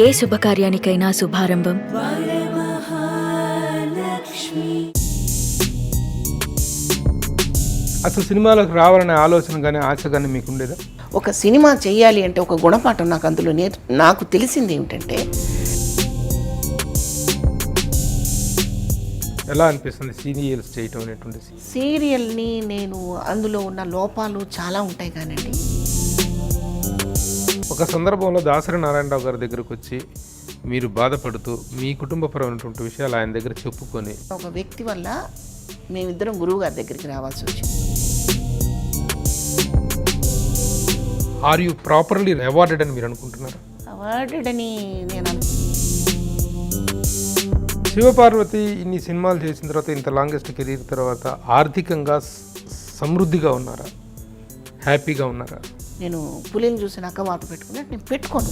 ఏ శుభకార్యానికైనా శుభారంభం అసలు సినిమాలకు రావాలనే ఆలోచన కానీ ఆశ కానీ మీకు ఉండేదా? ఒక సినిమా చేయాలి అంటే ఒక గుణపాఠం నాకు అందులో నాకు తెలిసింది ఏమిటంటే, ఎలా అనిపిస్తుంది సీరియల్స్ చేయటం అనేటువంటి? సీరియల్ని నేను అందులో ఉన్న లోపాలు చాలా ఉంటాయి కానండి. ఒక సందర్భంలో దాసరి నారాయణరావు గారి దగ్గరకు వచ్చి మీరు బాధపడుతూ మీ కుటుంబపరమైనటువంటి విషయాలు ఆయన దగ్గర చెప్పుకొని, ఒక వ్యక్తి వల్ల మేమిద్దరం గురువు గారి దగ్గరికి రావాల్సి వచ్చింది. ఆర్ యూ ప్రాపర్లీ అవార్డెడ్ అని మీరు అనుకుంటున్నారా? అవార్డెడ్ అని నేను శివపార్వతి ఇన్ని సినిమాలు చేసిన తర్వాత, ఇంత లాంగెస్ట్ కెరీర్ తర్వాత ఆర్థికంగా సమృద్ధిగా ఉన్నారా? హ్యాపీగా ఉన్నారా? నేను పులిని చూసిన అక్క మాట పెట్టుకున్నట్టు నేను పెట్టుకోను.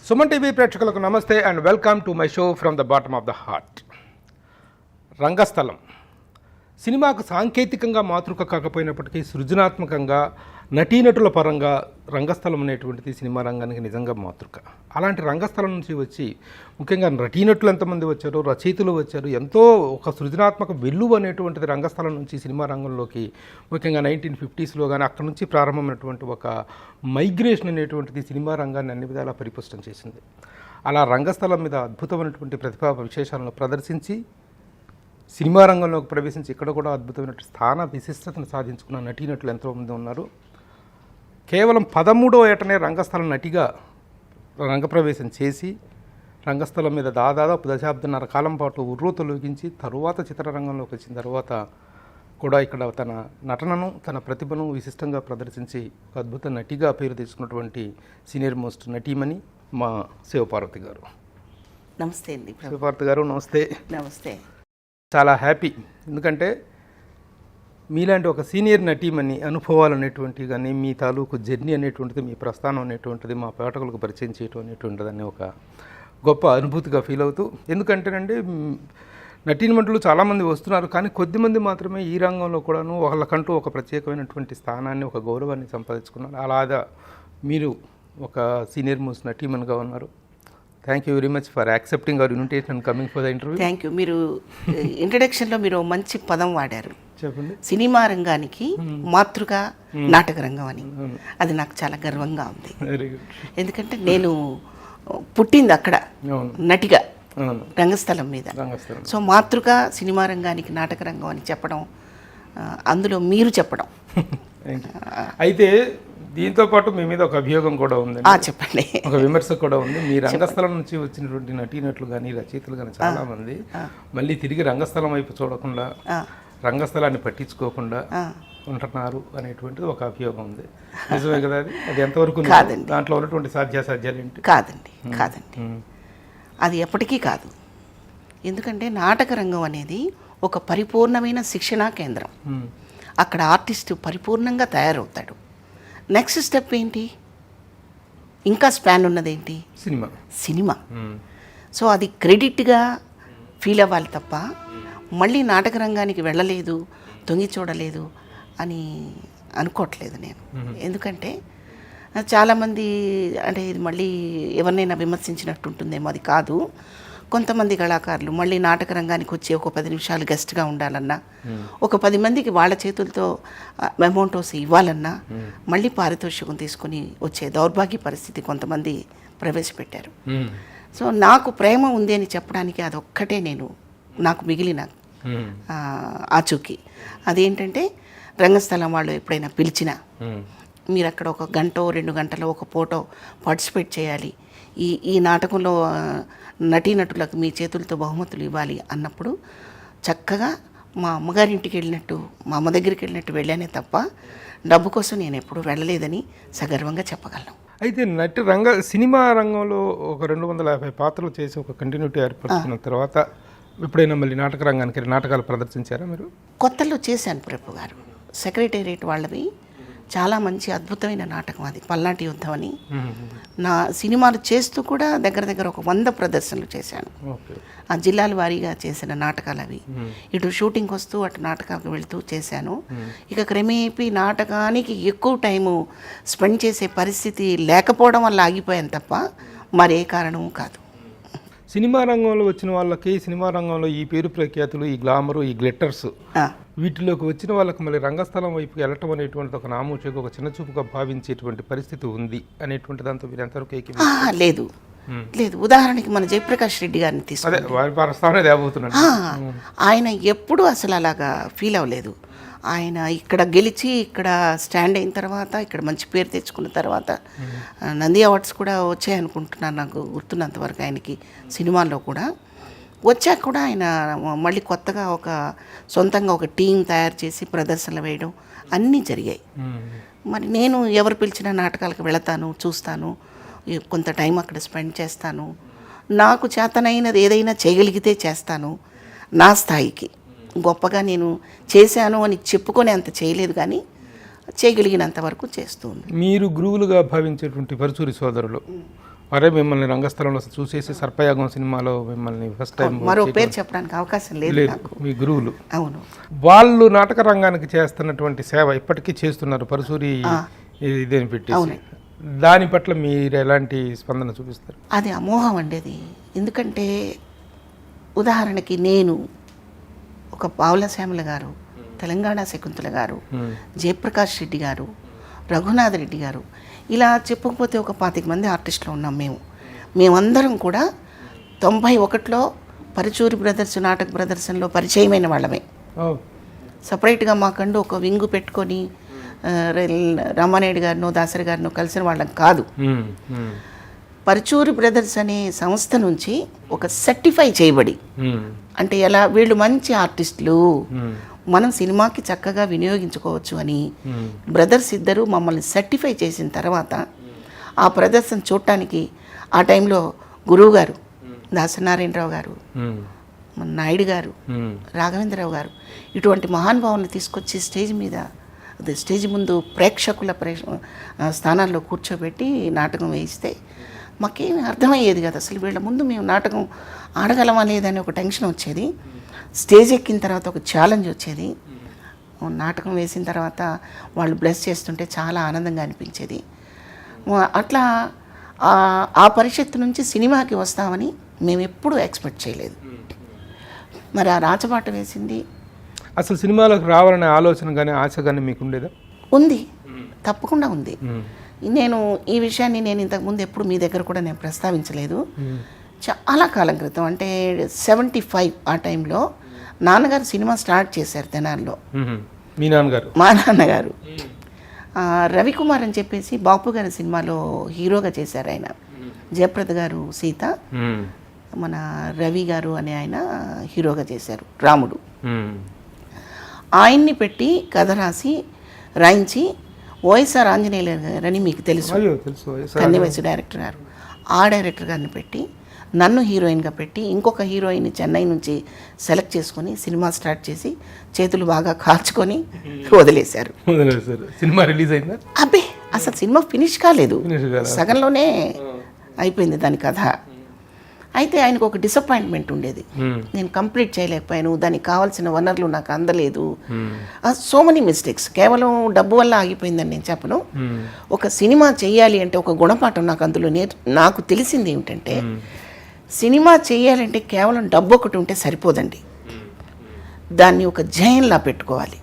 సుమన్ టీవీ ప్రేక్షకులకు నమస్తే and welcome to my show from the bottom of the heart. Rangasthalam సినిమాకు సాంకేతికంగా మాతృక కాకపోయినప్పటికీ సృజనాత్మకంగా నటీనటుల పరంగా రంగస్థలం అనేటువంటిది సినిమా రంగానికి నిజంగా మాతృక. అలాంటి రంగస్థలం నుంచి వచ్చి ముఖ్యంగా నటీనటులు ఎంతమంది వచ్చారు, రచయితలు వచ్చారు, ఎంతో ఒక సృజనాత్మక వెల్లువ అనేటువంటిది రంగస్థలం నుంచి సినిమా రంగంలోకి ముఖ్యంగా 1950s కానీ అక్కడి నుంచి ప్రారంభమైనటువంటి ఒక మైగ్రేషన్ అనేటువంటిది సినిమా రంగాన్ని అన్ని విధాలా పరిపుష్టం చేసింది. అలా రంగస్థలం మీద అద్భుతమైనటువంటి ప్రతిభా విశేషాలను ప్రదర్శించి సినిమా రంగంలోకి ప్రవేశించి ఇక్కడ కూడా అద్భుతమైన స్థాన విశిష్టతను సాధించుకున్న నటీనటులు ఎంతోమంది ఉన్నారు. కేవలం 13వ ఏటనే రంగస్థలం నటిగా రంగప్రవేశం చేసి రంగస్థలం మీద దాదాపు దశాబ్దన్నర కాలం పాటు ఉర్రూతలొగించి తరువాత చిత్రరంగంలోకి వచ్చిన తర్వాత కూడా ఇక్కడ తన నటనను, తన ప్రతిభను విశిష్టంగా ప్రదర్శించి ఒక అద్భుత నటిగా పేరు తెచ్చుకున్నటువంటి సీనియర్ మోస్ట్ నటీమణి మా శివపార్వతి గారు. నమస్తే అండి. శివపార్వతి గారు నమస్తే. నమస్తే. చాలా హ్యాపీ, ఎందుకంటే మీలాంటి ఒక సీనియర్ నటీమణి అనుభవాలు అనేటువంటివి కానీ మీ తాలూకు జర్నీ అనేటువంటిది, మీ ప్రస్థానం అనేటువంటిది మా పాఠకులకు పరిచయం చేయటం అనేటువంటిది అని ఒక గొప్ప అనుభూతిగా ఫీల్ అవుతూ, ఎందుకంటేనండి నటీనటులు చాలామంది వస్తున్నారు కానీ కొద్దిమంది మాత్రమే ఈ రంగంలో కూడాను వాళ్ళకంటూ ఒక ప్రత్యేకమైనటువంటి స్థానాన్ని, ఒక గౌరవాన్ని సంపాదించుకున్నారు. అలాగా మీరు ఒక సీనియర్ మోస్ట్ నటీమణిగా ఉన్నారు. Thank you very much for accepting hour invitation and coming for the interview. Thank you. మీరు ఇంట్రడక్షన్లో మీరు మంచి పదం వాడారు, చెప్పండి. సినిమా రంగానికి మాతృక నాటక రంగం అని. అది నాకు చాలా గర్వంగా ఉంది. Very good. ఎందుకంటే నేను పుట్టింది అక్కడ నటిగా రంగస్థలం మీద. సో మాతృక సినిమా రంగానికి నాటక రంగం అని చెప్పడం, అందులో మీరు చెప్పడం. అయితే దీంతో పాటు మీ మీద ఒక అభియోగం కూడా ఉంది. చెప్పండి. ఒక విమర్శ కూడా ఉంది. మీ రంగస్థలం నుంచి వచ్చినటువంటి నటీనటులు కానీ రచయితలు కానీ చాలా మంది మళ్ళీ తిరిగి రంగస్థలం వైపు చూడకుండా, రంగస్థలాన్ని పట్టించుకోకుండా ఉంటున్నారు అనేటువంటిది ఒక అభియోగం ఉంది. నిజమే కదా? అది ఎంతవరకు దాంట్లో ఉన్నటువంటి సాధ్యాసాధ్యాలు ఏంటి? కాదండి. అది ఎప్పటికీ కాదు. ఎందుకంటే నాటక రంగం అనేది ఒక పరిపూర్ణమైన శిక్షణా కేంద్రం. అక్కడ ఆర్టిస్టు పరిపూర్ణంగా తయారవుతాడు. నెక్స్ట్ స్టెప్ ఏంటి? ఇంకా స్పాన్ ఉన్నదేంటి? సినిమా. సో అది క్రెడిట్గా ఫీల్ అవ్వాలి తప్ప మళ్ళీ నాటక రంగానికి వెళ్ళలేదు, తొంగి చూడలేదు అని అనుకోవట్లేదు నేను. ఎందుకంటే చాలామంది అంటే ఇది మళ్ళీ ఎవరినైనా విమర్శించినట్టు ఉంటుందేమో, అది కాదు. కొంతమంది కళాకారులు మళ్ళీ నాటక రంగానికి వచ్చి ఒక 10 నిమిషాలు గెస్ట్గా ఉండాలన్నా, ఒక 10 మందికి వాళ్ళ చేతులతో అమౌంట్ ఇవ్వాలన్నా మళ్ళీ పారితోషికం తీసుకొని వచ్చే దౌర్భాగ్య పరిస్థితి కొంతమంది ప్రవేశపెట్టారు. సో నాకు ప్రేమ ఉంది అని చెప్పడానికి అదొక్కటే నాకు మిగిలిన ఆచూకీ. అదేంటంటే రంగస్థలం వాళ్ళు ఎప్పుడైనా పిలిచినా మీరు అక్కడ ఒక గంట 2 గంటలో ఒక ఫోటో పార్టిసిపేట్ చేయాలి, ఈ నాటకంలో నటీనటులకు మీ చేతులతో బహుమతులు ఇవ్వాలి అన్నప్పుడు చక్కగా మా అమ్మగారింటికి వెళ్ళినట్టు, మా అమ్మ దగ్గరికి వెళ్ళినట్టు వెళ్ళానే తప్ప డబ్బు కోసం నేను ఎప్పుడూ వెళ్ళలేదని సగర్వంగా చెప్పగలను. అయితే సినిమా రంగంలో ఒక 250 పాత్రలు చేసి ఒక కంటిన్యూటీ ఏర్పడుతున్న తర్వాత ఎప్పుడైనా మళ్ళీ నాటక రంగానికి నాటకాలు ప్రదర్శించారా మీరు? కొత్తలో చేశాను ప్రభు గారు. సెక్రటేరియట్ వాళ్ళవి చాలా మంచి అద్భుతమైన నాటకం అది, పల్నాటి యుద్ధం అని. నా సినిమాలు చేస్తూ కూడా దగ్గర దగ్గర ఒక 100 ప్రదర్శనలు చేశాను. ఆ జిల్లాల వారీగా చేసిన నాటకాలు అవి. ఇటు షూటింగ్కి వస్తూ అటు నాటకాలకు వెళ్తూ చేశాను. ఇక క్రమేపీ నాటకానికి ఎక్కువ టైము స్పెండ్ చేసే పరిస్థితి లేకపోవడం వల్ల ఆగిపోయాను తప్ప మరే కారణము కాదు. సినిమా రంగంలో వచ్చిన వాళ్ళకి సినిమా రంగంలో ఈ పేరు ప్రఖ్యాతులు, ఈ గ్లామరు, ఈ గ్లిట్టర్స్ వీటిలోకి వచ్చిన వాళ్ళకి మళ్ళీ రంగస్థలం వైపుకి వెళ్ళటం అనేటువంటి ఒక నామూచిగా ఒక చిన్న చూపుగా భావించేటువంటి పరిస్థితి ఉంది అనేటువంటి దాంతో మీరు ఎంతవరకు లేదు లేదు. ఉదాహరణకి మన జయప్రకాష్ రెడ్డి గారిని తీసుకుంటే ఆయన ఎప్పుడు అసలు అలాగా ఫీల్ అవ్వలేదు. ఆయన ఇక్కడ గెలిచి ఇక్కడ స్టాండ్ అయిన తర్వాత ఇక్కడ మంచి పేరు తెచ్చుకున్న తర్వాత నంది అవార్డ్స్ కూడా వచ్చాయనుకుంటున్నాను నాకు గుర్తున్నంతవరకు. ఆయనకి సినిమాల్లో కూడా వచ్చాక కూడా ఆయన మళ్ళీ కొత్తగా ఒక సొంతంగా ఒక టీం తయారు చేసి ప్రదర్శనలు వేయడం అన్నీ జరిగాయి. మరి నేను ఎవరు పిలిచిన నాటకాలకు వెళతాను, చూస్తాను, కొంత టైం అక్కడ స్పెండ్ చేస్తాను. నాకు చేతనైనది ఏదైనా చేయగలిగితే చేస్తాను. నా స్థాయికి గొప్పగా నేను చేశాను అని చెప్పుకొని అంత చేయలేదు, కానీ చేయగలిగినంత వరకు చేస్తుంది. మీరు గురువులుగా భావించేటువంటి పరుచూరి సోదరులు వారే మిమ్మల్ని రంగస్థలంలో చూసేసి సర్పయాగం సినిమాలో మిమ్మల్ని ఫస్ట్ టైం మరో పేరు చెప్పడానికి అవకాశం లేదు నాకు. మీ గురువులు. అవును. వాళ్ళు నాటక రంగానికి చేస్తున్నటువంటి సేవ ఇప్పటికీ చేస్తున్నారు పరుచూరి ఇదేని పెట్టి. దాని పట్ల మీరు ఎలాంటి స్పందన చూపిస్తారు? అది అమోఘం అండి అది. ఎందుకంటే ఉదాహరణకి నేను ఒక పావుల శ్యామల గారు, తెలంగాణ శకుంతల గారు, జయప్రకాష్ రెడ్డి గారు, రఘునాథ్ రెడ్డి గారు, ఇలా చెప్పకపోతే ఒక 25 మంది ఆర్టిస్టులు ఉన్నాం మేమందరం కూడా 91లో పరుచూరి బ్రదర్స్ నాటక ప్రదర్శనలో పరిచయమైన వాళ్ళమే. సపరేట్గా మాకంటూ ఒక వింగు పెట్టుకొని రామానాయుడు గారినో దాసరి గారినో కలిసిన వాళ్ళం కాదు. పరుచూరి బ్రదర్స్ అనే సంస్థ నుంచి ఒక సర్టిఫై చేయబడి, అంటే ఎలా వీళ్ళు మంచి ఆర్టిస్టులు, మనం సినిమాకి చక్కగా వినియోగించుకోవచ్చు అని బ్రదర్స్ ఇద్దరు మమ్మల్ని సర్టిఫై చేసిన తర్వాత ఆ ప్రదర్శన చూడటానికి ఆ టైంలో గురువు గారు దాసనారాయణరావు గారు, నాయుడు గారు, రాఘవేంద్రరావు గారు ఇటువంటి మహానుభావులను తీసుకొచ్చి స్టేజ్ ముందు ప్రేక్షకుల స్థానాల్లో కూర్చోబెట్టి నాటకం వేయిస్తే మాకేమీ అర్థమయ్యేది కదా. అసలు వీళ్ళ ముందు మేము నాటకం ఆడగలమా లేదని ఒక టెన్షన్ వచ్చేది. స్టేజ్ ఎక్కిన తర్వాత ఒక ఛాలెంజ్ వచ్చేది. నాటకం వేసిన తర్వాత వాళ్ళు బ్లెస్ చేస్తుంటే చాలా ఆనందంగా అనిపించేది. అట్లా ఆ పరిషత్తు నుంచి సినిమాకి వస్తామని మేము ఎప్పుడూ ఎక్స్పెక్ట్ చేయలేదు. మరి ఆ రాచబాట వేసింది. అసలు సినిమాలకు రావాలనే ఆలోచన కానీ ఆశ కానీ మీకు ఉండేదా? ఉంది, తప్పకుండా ఉంది. నేను ఈ విషయాన్ని నేను ఇంతకుముందు ఎప్పుడు మీ దగ్గర కూడా నేను ప్రస్తావించలేదు. చాలా కాలం క్రితం, అంటే 75 ఆ టైంలో నాన్నగారు సినిమా స్టార్ట్ చేశారు తెనాలిలో. మీ నాన్నగారు? మా నాన్నగారు రవికుమార్ అని చెప్పేసి బాపు గారి సినిమాలో హీరోగా చేశారు ఆయన. జయప్రద గారు సీత, మన రవి గారు అనే ఆయన హీరోగా చేశారు రాముడు. ఆయన్ని పెట్టి కథ రాయించి వైఎస్ఆర్ ఆంజనేయులు గారని మీకు తెలుసు, కన్నివయసు డైరెక్టర్ గారు, ఆ డైరెక్టర్ గారిని పెట్టి నన్ను హీరోయిన్గా పెట్టి ఇంకొక హీరోయిన్ చెన్నై నుంచి సెలెక్ట్ చేసుకొని సినిమా స్టార్ట్ చేసి చేతులు బాగా కాల్చుకొని వదిలేశారు. సినిమా రిలీజ్ అయిందా? అబ్బే అసలు సినిమా ఫినిష్ కాలేదు, సగంలోనే అయిపోయింది దాని కథ. అయితే ఆయనకు ఒక డిసప్పాయింట్మెంట్ ఉండేది, నేను కంప్లీట్ చేయలేకపోయాను, దానికి కావాల్సిన వనరులు నాకు అందలేదు. So many mistakes. కేవలం డబ్బు వల్ల ఆగిపోయిందని నేను చెప్పను. ఒక సినిమా చేయాలి అంటే ఒక గుణపాఠం నాకు అందులో నాకు తెలిసింది ఏమిటంటే, సినిమా చేయాలంటే కేవలం డబ్బు ఒకటి ఉంటే సరిపోదండి, దాన్ని ఒక జయంలా పెట్టుకోవాలి.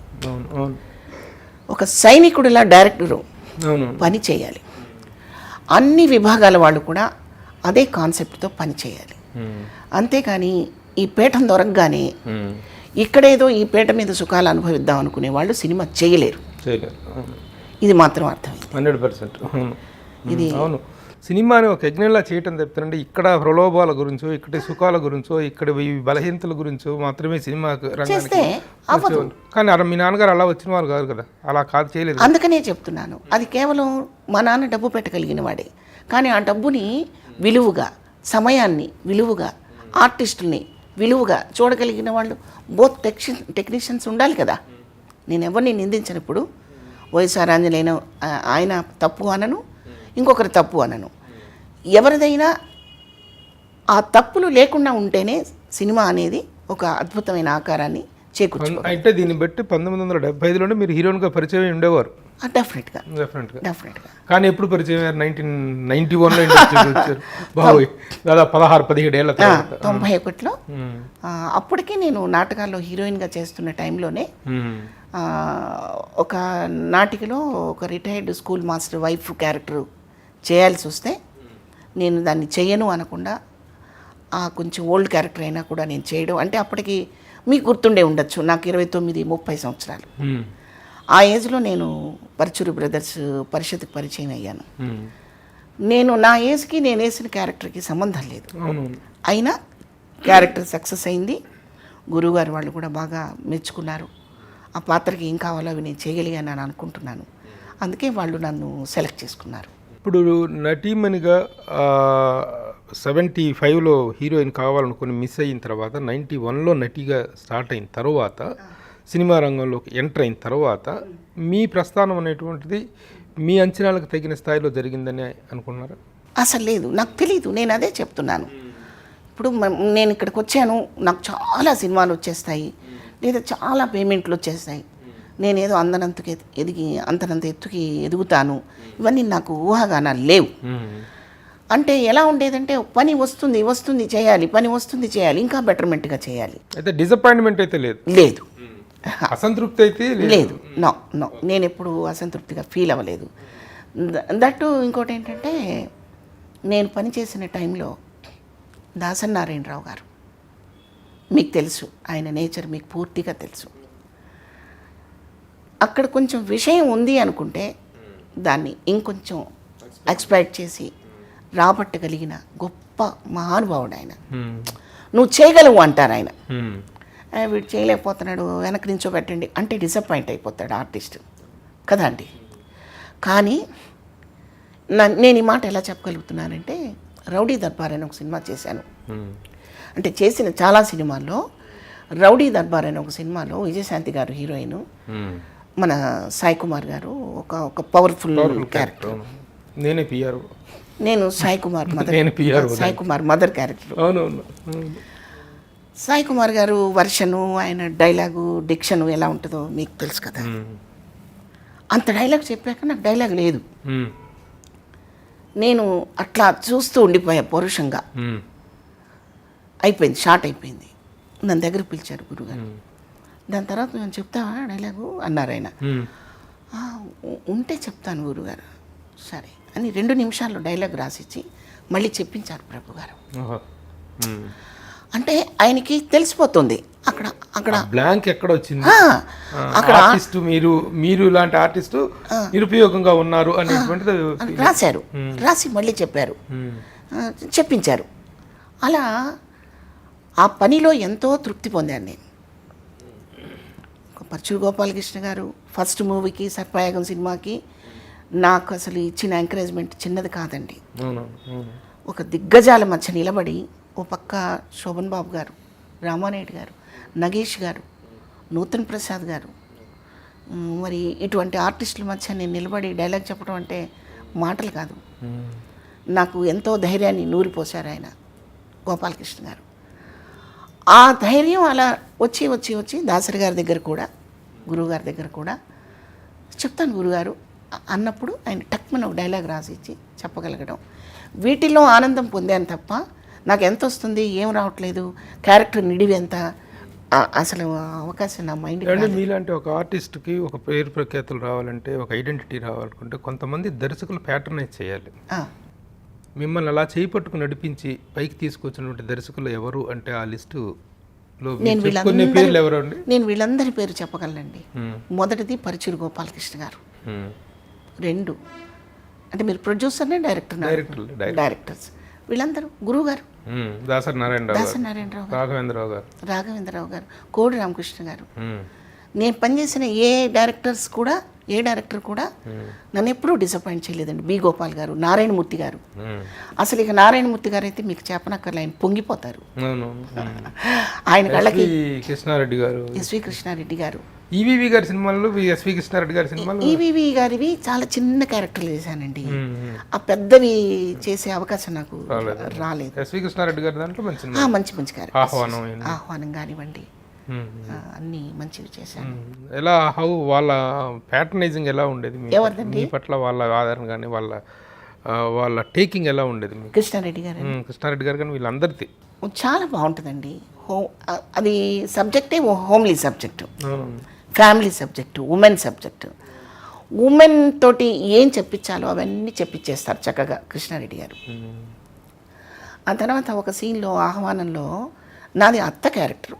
ఒక సైనికుడిలా డైరెక్టరు పని చేయాలి. అన్ని విభాగాల వాళ్ళు కూడా అదే కాన్సెప్ట్తో పని చేయాలి. అంతేకాని ఈ పీఠం దొరకగానే ఇక్కడేదో ఈ పీట మీద సుఖాలు అనుభవిద్దాం అనుకునే వాళ్ళు సినిమా చేయలేరు. ఇది మాత్రం అర్థమైంది. 100%. ఇది అవును. సినిమాని ఒక యజ్ఞంలా చేయటం చెప్తారంటే ఇక్కడ ప్రలోభాల గురించో, ఇక్కడ సుఖాల గురించో, ఇక్కడ బలహీనతల గురించో మాత్రమే సినిమా రంగానికి. కానీ మీ నాన్నగారు అలా వచ్చిన వారు కాదు కదా, అలా కాదు, చేయలేదు. అందుకనే చెప్తున్నాను, అది కేవలం మా నాన్న డబ్బు పెట్టగలిగిన వాడే. కానీ ఆ డబ్బుని విలువగా, సమయాన్ని విలువగా, ఆర్టిస్టుల్ని విలువగా చూడగలిగిన వాళ్ళు బోత్ టెక్నీషియన్స్ ఉండాలి కదా. నేను ఎవరిని నిందించినప్పుడు వైఎస్ఆర్ ఆంజనేయులు ఆయన తప్పు అనను, ఇంకొకరు తప్పు అనను. ఎవరిదైనా ఆ తప్పులు లేకుండా ఉంటేనే సినిమా అనేది ఒక అద్భుతమైన ఆకారాన్ని చేకూర్చు. అంటే దీన్ని బట్టి 1975లోనే మీరు హీరోయిన్గా పరిచయం ఉండేవారు. డెఫినెట్గా. కానీ ఎప్పుడు పరిచయం 1991లో ఇండస్ట్రీకి వచ్చారు. బాబోయ్, దాదాపు 16-17 ఏళ్ళ తర్వాత. 91లో. అప్పటికే నేను నాటకాల్లో హీరోయిన్గా చేస్తున్న టైంలోనే ఒక నాటికలో ఒక retired school master wife character చేయాల్సి వస్తే నేను దాన్ని చేయను అనకుండా కొంచెం ఓల్డ్ క్యారెక్టర్ అయినా కూడా నేను చేయడం, అంటే అప్పటికి మీకు గుర్తుండే ఉండొచ్చు, నాకు 29-30 సంవత్సరాలు. ఆ ఏజ్లో నేను పరచూరి బ్రదర్స్ పరిషత్కి పరిచయం అయ్యాను. నేను నా ఏజ్కి నేను వేసిన క్యారెక్టర్కి సంబంధం లేదు, అయినా క్యారెక్టర్ సక్సెస్ అయింది. గురువుగారు వాళ్ళు కూడా బాగా మెచ్చుకున్నారు. ఆ పాత్రకి ఏం కావాలో అవి నేను చేయగలిగాను అని అనుకుంటున్నాను. అందుకే వాళ్ళు నన్ను సెలెక్ట్ చేసుకున్నారు. ఇప్పుడు నటీమణిగా 75లో హీరోయిన్ కావాలనుకుని మిస్ అయిన తర్వాత 91లో నటిగా స్టార్ట్ అయిన తర్వాత సినిమా రంగంలోకి ఎంటర్ అయిన తర్వాత మీ ప్రస్థానం అనేటువంటిది మీ అంచనాలకు తగిన స్థాయిలో జరిగిందని అనుకున్నారా? అసలు లేదు, నాకు తెలీదు. నేను అదే చెప్తున్నాను. ఇప్పుడు నేను ఇక్కడికి వచ్చాను, నాకు చాలా సినిమాలు వచ్చేస్తాయి, లేదా చాలా పేమెంట్లు వచ్చేస్తాయి, నేనేదో అంతనంత ఎత్తుకి ఎదుగుతాను, ఇవన్నీ నాకు ఊహాగానాలు లేవు. అంటే ఎలా ఉండేదంటే పని వస్తుంది చేయాలి, పని వస్తుంది చేయాలి, ఇంకా బెటర్మెంట్గా చేయాలి. అయితే డిసప్పాయింట్మెంట్ అయితే లేదు, అసంతృప్తి అయితే లేదు. నో, నేను ఎప్పుడు అసంతృప్తిగా ఫీల్ అవ్వలేదు. దట్టు ఇంకోటి ఏంటంటే, నేను పనిచేసిన టైంలో దాసరి నారాయణరావు గారు, మీకు తెలుసు ఆయన నేచర్, మీకు పూర్తిగా తెలుసు. అక్కడ కొంచెం విషయం ఉంది అనుకుంటే దాన్ని ఇంకొంచెం ఎక్స్ప్లాయిట్ చేసి రాబట్టగలిగిన గొప్ప మహానుభావుడు ఆయన. నువ్వు చేయగలవు అంటారు ఆయన. వీడు చేయలేకపోతున్నాడు, వెనక్కి నుంచో పెట్టండి అంటే డిసప్పాయింట్ అయిపోతాడు ఆర్టిస్ట్ కదా అండి. కానీ నేను ఈ మాట ఎలా చెప్పగలుగుతున్నానంటే, రౌడీ దర్బార్ అని ఒక సినిమా చేశాను. అంటే చేసిన చాలా సినిమాల్లో రౌడీ దర్బార్ అని ఒక సినిమాలో విజయశాంతి గారు హీరోయిన్, మన సాయి కుమార్ గారు ఒక పవర్ఫుల్ క్యారెక్టర్. నేను సాయి కుమార్ మదర్ క్యారెక్టర్. సాయి కుమార్ గారు వర్షను, ఆయన డైలాగు డిక్షను ఎలా ఉంటుందో మీకు తెలుసు కదా. అంత డైలాగ్ చెప్పాక నాకు డైలాగ్ లేదు. నేను అట్లా చూస్తూ ఉండిపోయా పౌరుషంగా. అయిపోయింది, షార్ట్ అయిపోయింది. నన్ను దగ్గర పిలిచారు గురుగారు. దాని తర్వాత నేను చెప్తావా డైలాగు అన్నారు ఆయన. ఉంటే చెప్తాను గురుగారు, సరే అని 2 నిమిషాల్లో డైలాగ్ రాసిచ్చి మళ్ళీ చెప్పించారు ప్రభు గారు. అంటే ఆయనకి తెలిసిపోతుంది అక్కడ బ్లాంక్ ఎక్కడ వచ్చింది, అక్కడ ఆర్టిస్ట్ మీరు ఇలాంటి ఆర్టిస్ట్ నిరుపయోగంగా ఉన్నారు అనేటువంటిది రాశారు. రాసి మళ్ళీ చెప్పించారు. అలా ఆ పనిలో ఎంతో తృప్తి పొందాను నేను. పరచూరి గోపాలకృష్ణ గారు ఫస్ట్ మూవీకి సర్పయాగం సినిమాకి నాకు అసలు ఇచ్చిన ఎంకరేజ్మెంట్ చిన్నది కాదండి. ఒక దిగ్గజాల మధ్య నిలబడి, ఓ పక్క శోభన్ బాబు గారు, రామానాయుడు గారు, నగేష్ గారు, నూతన్ ప్రసాద్ గారు, మరి ఇటువంటి ఆర్టిస్టుల మధ్య నేను నిలబడి డైలాగ్ చెప్పడం అంటే మాటలు కాదు. నాకు ఎంతో ధైర్యాన్ని నూరిపోశారు ఆయన గోపాలకృష్ణ గారు. ఆ ధైర్యం అలా వచ్చి దాసరి గారి దగ్గర కూడా, గురువుగారి దగ్గర కూడా చెప్తాను గురుగారు అన్నప్పుడు ఆయన టక్మని ఒక డైలాగ్ రాసిచ్చి చెప్పగలగడం, వీటిల్లో ఆనందం పొందాను తప్ప నాకు ఎంత వస్తుంది, ఏం రావట్లేదు, క్యారెక్టర్ నిడివి ఎంత, అసలు అవకాశం నా మైండ్. మీలాంటి ఒక ఆర్టిస్ట్కి ఒక పేరు ప్రఖ్యాతులు రావాలంటే, ఒక ఐడెంటిటీ రావాలనుకుంటే కొంతమంది దర్శకులు ప్యాటర్నైజ్ చేయాలి. మిమ్మల్ని అలా చేయి పట్టుకు నడిపించి పైకి తీసుకొచ్చినటువంటి దర్శకులు ఎవరు అంటే ఆ లిస్టులో నేను వీళ్ళందరి పేరు చెప్పగలనండి. మొదటిది పరచూరి గోపాలకృష్ణ గారు. 2 అంటే మీరు ప్రొడ్యూసర్నే డైరెక్టర్స్ వీళ్ళందరూ. గురువు గారు దాసరి నారాయణరావు గారు, రాఘవేంద్రరావు గారు, కోడి రామకృష్ణ గారు, నేను పనిచేసిన ఏ డైరెక్టర్ కూడా నన్ను ఎప్పుడూ డిసప్పాయింట్ చేయలేదండి. బి గోపాల్ గారు, నారాయణమూర్తి గారు. అసలు ఇక నారాయణమూర్తి గారు అయితే మీకు చెప్పనక్కర్లే, ఆయన పొంగిపోతారు. ఆయన కళ్ళకి కృష్ణారెడ్డి గారు, ఎస్వి కృష్ణారెడ్డి గారు, ఈవీవి గారి సినిమాలు, ఎస్వి కృష్ణారెడ్డి గారి సినిమాలు. ఈవీవి గారివి చాలా చిన్న క్యారెక్టర్లు చేశానండి. ఆ పెద్దవి చేసే అవకాశం నాకు రాలేదు. ఎస్వి కృష్ణారెడ్డి గారి దాంట్లో మంచి క్యారెక్టర్, ఆహ్వానం కానివ్వండి, అన్ని మంచివి చేశాను. ఎలా వాళ్ళ ప్యాటర్నైజింగ్ ఎలా ఉండేది ఎవరిదండి? మీ పట్ల వాళ్ళ ఆధారం కానీ వాళ్ళ టేకింగ్ ఎలా ఉండేది? కృష్ణారెడ్డి గారు కానీ వీళ్ళందరిది చాలా బాగుంటుందండి. అది సబ్జెక్టే homely subject, family subject, women subject. Women తోటి ఏం చెప్పించాలో అవన్నీ చెప్పించేస్తారు చక్కగా కృష్ణారెడ్డి గారు. ఆ తర్వాత ఒక సీన్లో ఆహ్వానంలో నాది అత్త క్యారెక్టరు,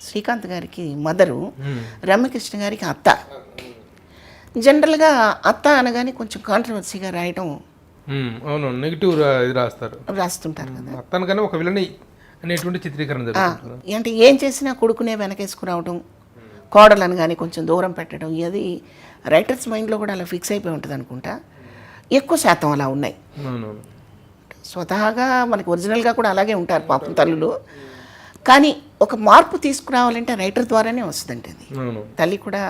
శ్రీకాంత్ గారికి మదరు, రమ్యకృష్ణ గారికి అత్త. జనరల్గా అత్త అనగానే కొంచెం కాంట్రవర్సీగా రాయడం, అవును, నెగిటివ్ రాస్తుంటారు కదా. అత్తను కానీ ఒక విలని అనేటువంటి చిత్రీకరణ అంటే ఏం చేసినా కొడుకునే వెనకేసుకురావడం, కోడలను కానీ కొంచెం దూరం పెట్టడం, అది రైటర్స్ మైండ్లో కూడా అలా ఫిక్స్ అయిపోయి ఉంటుంది అనుకుంటా. ఎక్కువ శాతం అలా ఉన్నాయి. స్వతహాగా మనకి ఒరిజినల్గా కూడా అలాగే ఉంటారు పాపం తల్లులు. కానీ ఒక మార్పు తీసుకురావాలంటే రైటర్ ద్వారానే వస్తుందండి. అది తల్లి కూడా,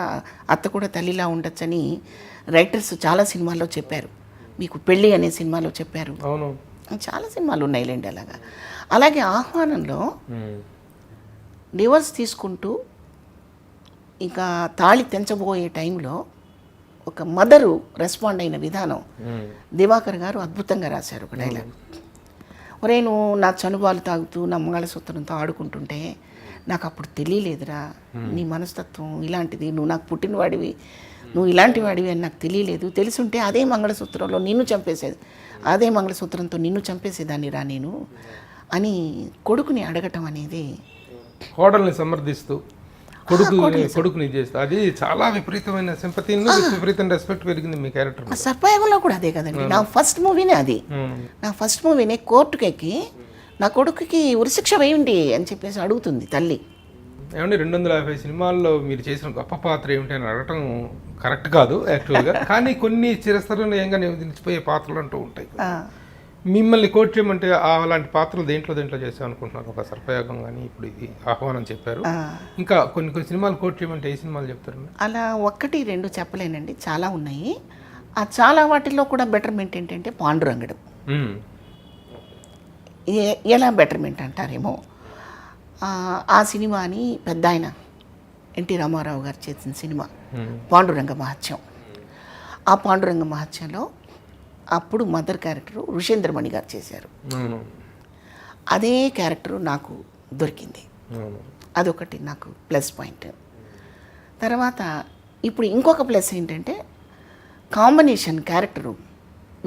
అత్త కూడా తల్లిలా ఉండొచ్చని రైటర్స్ చాలా సినిమాల్లో చెప్పారు. మీకు పెళ్ళి అనే సినిమాలో చెప్పారు, చాలా సినిమాలు ఉన్నాయిలేండి అలాగా. అలాగే ఆహ్వానంలో డివోర్స్ తీసుకుంటూ ఇంకా తాళి తెంచబోయే టైంలో ఒక మదరు రెస్పాండ్ అయిన విధానం దివాకర్ గారు అద్భుతంగా రాశారు. ఒక డైలాగ్, ఒరే నువ్వు నా చనుబాలు తాగుతూ నా మంగళసూత్రంతో ఆడుకుంటుంటే నాకు అప్పుడు తెలియలేదురా నీ మనస్తత్వం ఇలాంటిది, నువ్వు నాకు పుట్టినవాడివి, నువ్వు ఇలాంటి వాడివి అని నాకు తెలియలేదు. తెలుసుంటే అదే మంగళసూత్రంలో నిన్ను చంపేసేది, అదే మంగళసూత్రంతో నిన్ను చంపేసేదాన్ని రా నేను అని కొడుకుని అడగటం అనేది, కోడల్ని సమర్థిస్తూ కొడుకుని చేస్తూ, అది చాలా విపరీతమైన సింపతి, విపరీతమైన రెస్పెక్ట్ పెరిగింది మీ క్యారెక్టర్. సర్పయాగంలో కూడా అదే కదండి. నా ఫస్ట్ మూవీనే అది. నా ఫస్ట్ మూవీనే కోర్టుకి ఎక్కి నా కొడుకుకి ఉరిశిక్ష వేయండి అని చెప్పేసి అడుగుతుంది తల్లి. ఏమంటే 250 సినిమాల్లో మీరు చేసిన గొప్ప పాత్ర ఏమిటి అని అడగటం కరెక్ట్ కాదు యాక్చువల్గా. కానీ కొన్ని చిరస్థరంగా నిలిచిపోయే పాత్రలు అంటూ ఉంటాయి. మిమ్మల్ని కోట్ చేయమంటే అలాంటి పాత్రలు దేంట్లో చేసాం అనుకుంటున్నారు? ఒక సర్పయాగం కానీ, ఇప్పుడు ఇది ఆహ్వానం చెప్పారు, ఇంకా కొన్ని సినిమాలు కోట్ చేయమంటే ఏ సినిమాలు చెప్తారు? అలా 1, 2 చెప్పలేనండి, చాలా ఉన్నాయి. ఆ చాలా వాటిల్లో కూడా బెటర్మెంట్ ఏంటంటే పాండురంగడు. ఎలా బెటర్మెంట్ అంటారేమో, ఆ సినిమాని పెద్ద ఆయన ఎన్టీ రామారావు గారు చేసిన సినిమా పాండురంగ మహత్యం. ఆ పాండురంగ మహత్యంలో అప్పుడు మదర్ క్యారెక్టరు ఋషేంద్రమణి గారు చేశారు. అదే క్యారెక్టరు నాకు దొరికింది, అదొకటి నాకు ప్లస్ పాయింట్. తర్వాత ఇప్పుడు ఇంకొక ప్లస్ ఏంటంటే కాంబినేషన్ క్యారెక్టరు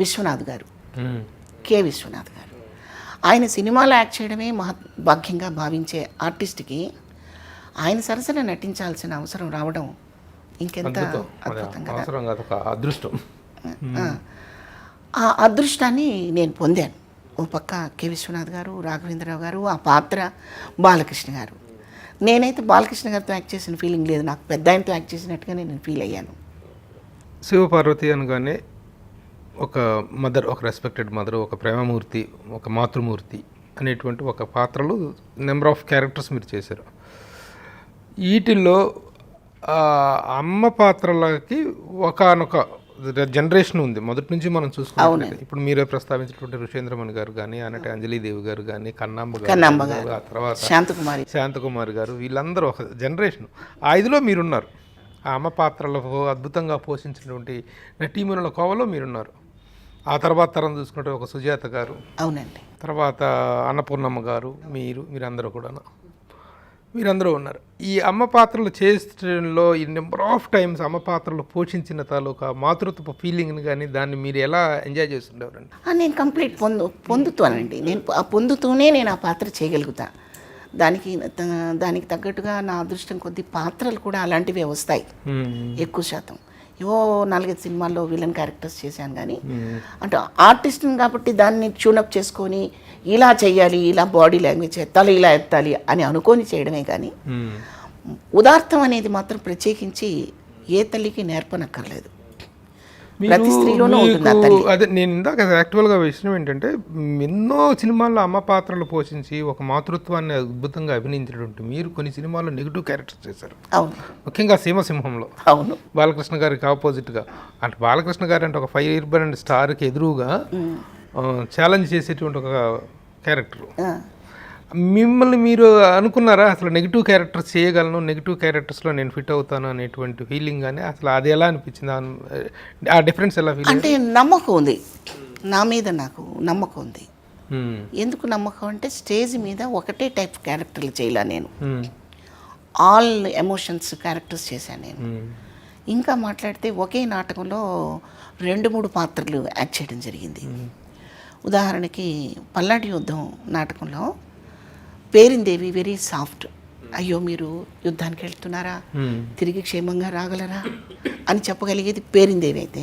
విశ్వనాథ్ గారు, కె విశ్వనాథ్ గారు. ఆయన సినిమాలో యాక్ట్ చేయడమే భాగ్యంగా భావించే ఆర్టిస్ట్కి ఆయన సరసన నటించాల్సిన అవసరం రావడం ఇంకెంత అద్భుతం కదా, అదృష్టం. ఆ అదృష్టాన్ని నేను పొందాను. ఓ పక్క కె విశ్వనాథ్ గారు, రాఘవేంద్రరావు గారు, ఆ పాత్ర బాలకృష్ణ గారు. నేనైతే బాలకృష్ణ గారితో యాక్ట్ చేసిన ఫీలింగ్ లేదు, నాకు పెద్ద ఆయనతో యాక్ట్ చేసినట్టుగానే నేను ఫీల్ అయ్యాను. శివపార్వతి అనగానే ఒక మదర్, ఒక రెస్పెక్టెడ్ మదర్, ఒక ప్రేమమూర్తి, ఒక మాతృమూర్తి అనేటువంటి ఒక పాత్రలు నెంబర్ ఆఫ్ క్యారెక్టర్స్ మీరు చేశారు. వీటిల్లో అమ్మ పాత్రలకి ఒకనొక జనరేషన్ ఉంది, మొదటి నుంచి మనం చూసుకుంటే. ఇప్పుడు మీరే ప్రస్తావించినటువంటి ఋషేంద్రమణి గారు కానీ, అన్నట్టు అంజలీదేవి గారు కానీ, కన్నాంబ గారు, ఆ తర్వాత శాంతకుమారి గారు, వీళ్ళందరూ ఒక జనరేషన్. ఆ ఇదిలో మీరున్నారు. ఆ అమ్మ పాత్రలో అద్భుతంగా పోషించినటువంటి నటీమణుల కోవలో మీరున్నారు. ఆ తర్వాత తరం చూసుకుంటే ఒక సుజాత గారు, అవునండి, తర్వాత అన్నపూర్ణమ్మ గారు, మీరందరూ ఉన్నారు. ఈ అమ్మ పాత్రలు చేసడంలో ఈ నెంబర్ ఆఫ్ టైమ్స్ అమ్మ పాత్రలు పోషించిన తాలూకా మాతృత్వ ఫీలింగ్ని కానీ దాన్ని మీరు ఎలా ఎంజాయ్ చేస్తుండేవారండి? నేను కంప్లీట్ పొందుతానండి. నేను పొందుతూనే నేను ఆ పాత్ర చేయగలుగుతా. దానికి తగ్గట్టుగా నా అదృష్టం కొద్ది పాత్రలు కూడా అలాంటివే వస్తాయి ఎక్కువ శాతం. ఏవో 4-5 సినిమాల్లో విలన్ క్యారెక్టర్స్ చేశాను కానీ, అంటే ఆర్టిస్ట్ని కాబట్టి దాన్ని ట్యూనప్ చేసుకొని ఇలా చెయ్యాలి, ఇలా బాడీ లాంగ్వేజ్ ఎత్తాలి, ఇలా ఎత్తాలి అని అనుకొని చేయడమే కానీ ఉదార్థం అనేది మాత్రం ప్రత్యేకించి ఏ తల్లికి నేర్పనక్కర్లేదు. ప్రతి స్త్రీలోనూ ఉంటుంది ఆ తల్లి. అదే నేను ఇందాక యాక్చువల్గా విషయం ఏంటంటే ఎన్నో సినిమాల్లో అమ్మ పాత్రలు పోషించి ఒక మాతృత్వాన్ని అద్భుతంగా అభినయించినటువంటి మీరు కొన్ని సినిమాల్లో నెగిటివ్ క్యారెక్టర్స్ చేశారు. అవును, ముఖ్యంగా సీమసింహంలో అవును. బాలకృష్ణ గారికి ఆపోజిట్గా, అంటే బాలకృష్ణ గారు అంటే ఒక ఫైర్ బ్రాండ్ స్టార్కి ఎదురుగా ఛాలెంజ్ చేసేటువంటి ఒక క్యారెక్టర్. మిమ్మల్ని మీరు అనుకున్నారా అసలు నెగిటివ్ క్యారెక్టర్స్ చేయగలను, నెగిటివ్ క్యారెక్టర్స్లో నేను ఫిట్ అవుతాను అనేటువంటి ఫీలింగ్? కానీ అసలు అది ఎలా అనిపించింది, ఆ డిఫరెన్స్ ఎలా ఫీల్? అంటే నమ్మకం ఉంది నా మీద, నాకు నమ్మకం ఉంది. ఎందుకు నమ్మకం అంటే స్టేజ్ మీద ఒకటే టైప్ క్యారెక్టర్లు చేయలే నేను, ఆల్ ఎమోషన్స్ క్యారెక్టర్స్ చేశాను నేను. ఇంకా మాట్లాడితే ఒకే నాటకంలో 2-3 పాత్రలు యాక్ట్ చేయడం జరిగింది. ఉదాహరణకి పల్నాటి యుద్ధం నాటకంలో పేరిందేవి వెరీ సాఫ్ట్, అయ్యో మీరు యుద్ధానికి వెళ్తున్నారా, తిరిగి క్షేమంగా రాగలరా అని చెప్పగలిగేది పేరిందేవి అయితే,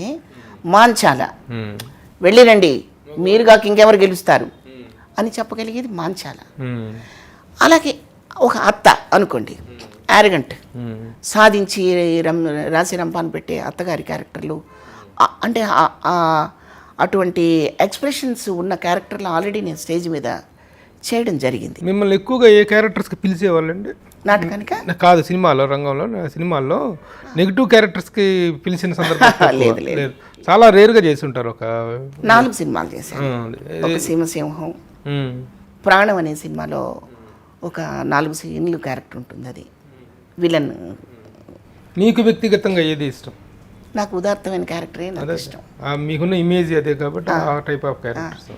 మాంచాల వెళ్ళిరండి మీరుగా ఇంకెవరు గెలుస్తారు అని చెప్పగలిగేది మాంచాల. అలాగే ఒక అత్త అనుకోండి, యారగంట్, సాధించి రాసి రంపాన్ని పెట్టే అత్తగారి క్యారెక్టర్లు, అంటే అటువంటి ఎక్స్ప్రెషన్స్ ఉన్న క్యారెక్టర్లు ఆల్రెడీ నేను స్టేజ్ మీద చేయడం జరిగింది. మిమ్మల్ని ఎక్కువగా ఏ క్యారెక్టర్స్కి పిలిచేవాళ్ళండి నాటకానిక? కాదు, సినిమాలో రంగంలో సినిమాల్లో నెగిటివ్ క్యారెక్టర్స్కి పిలిచిన సందర్భం లేదు, చాలా రేర్గా చేసి ఉంటారు. ఒక 4 సినిమాలు చేశాను. ఒక సీమసింహం, ప్రాణం అనే సినిమాలో ఒక 4 సీన్లు క్యారెక్టర్ ఉంటుంది, అది విలన్. నీకు వ్యక్తిగతంగా ఏది ఇష్టం? నాకు ఉదాత్తమైన క్యారెక్టరే నాకు ఇష్టం. మీకున్న ఇమేజ్ అదే కాబట్టి ఆ టైప్ ఆఫ్ క్యారెక్టర్స్.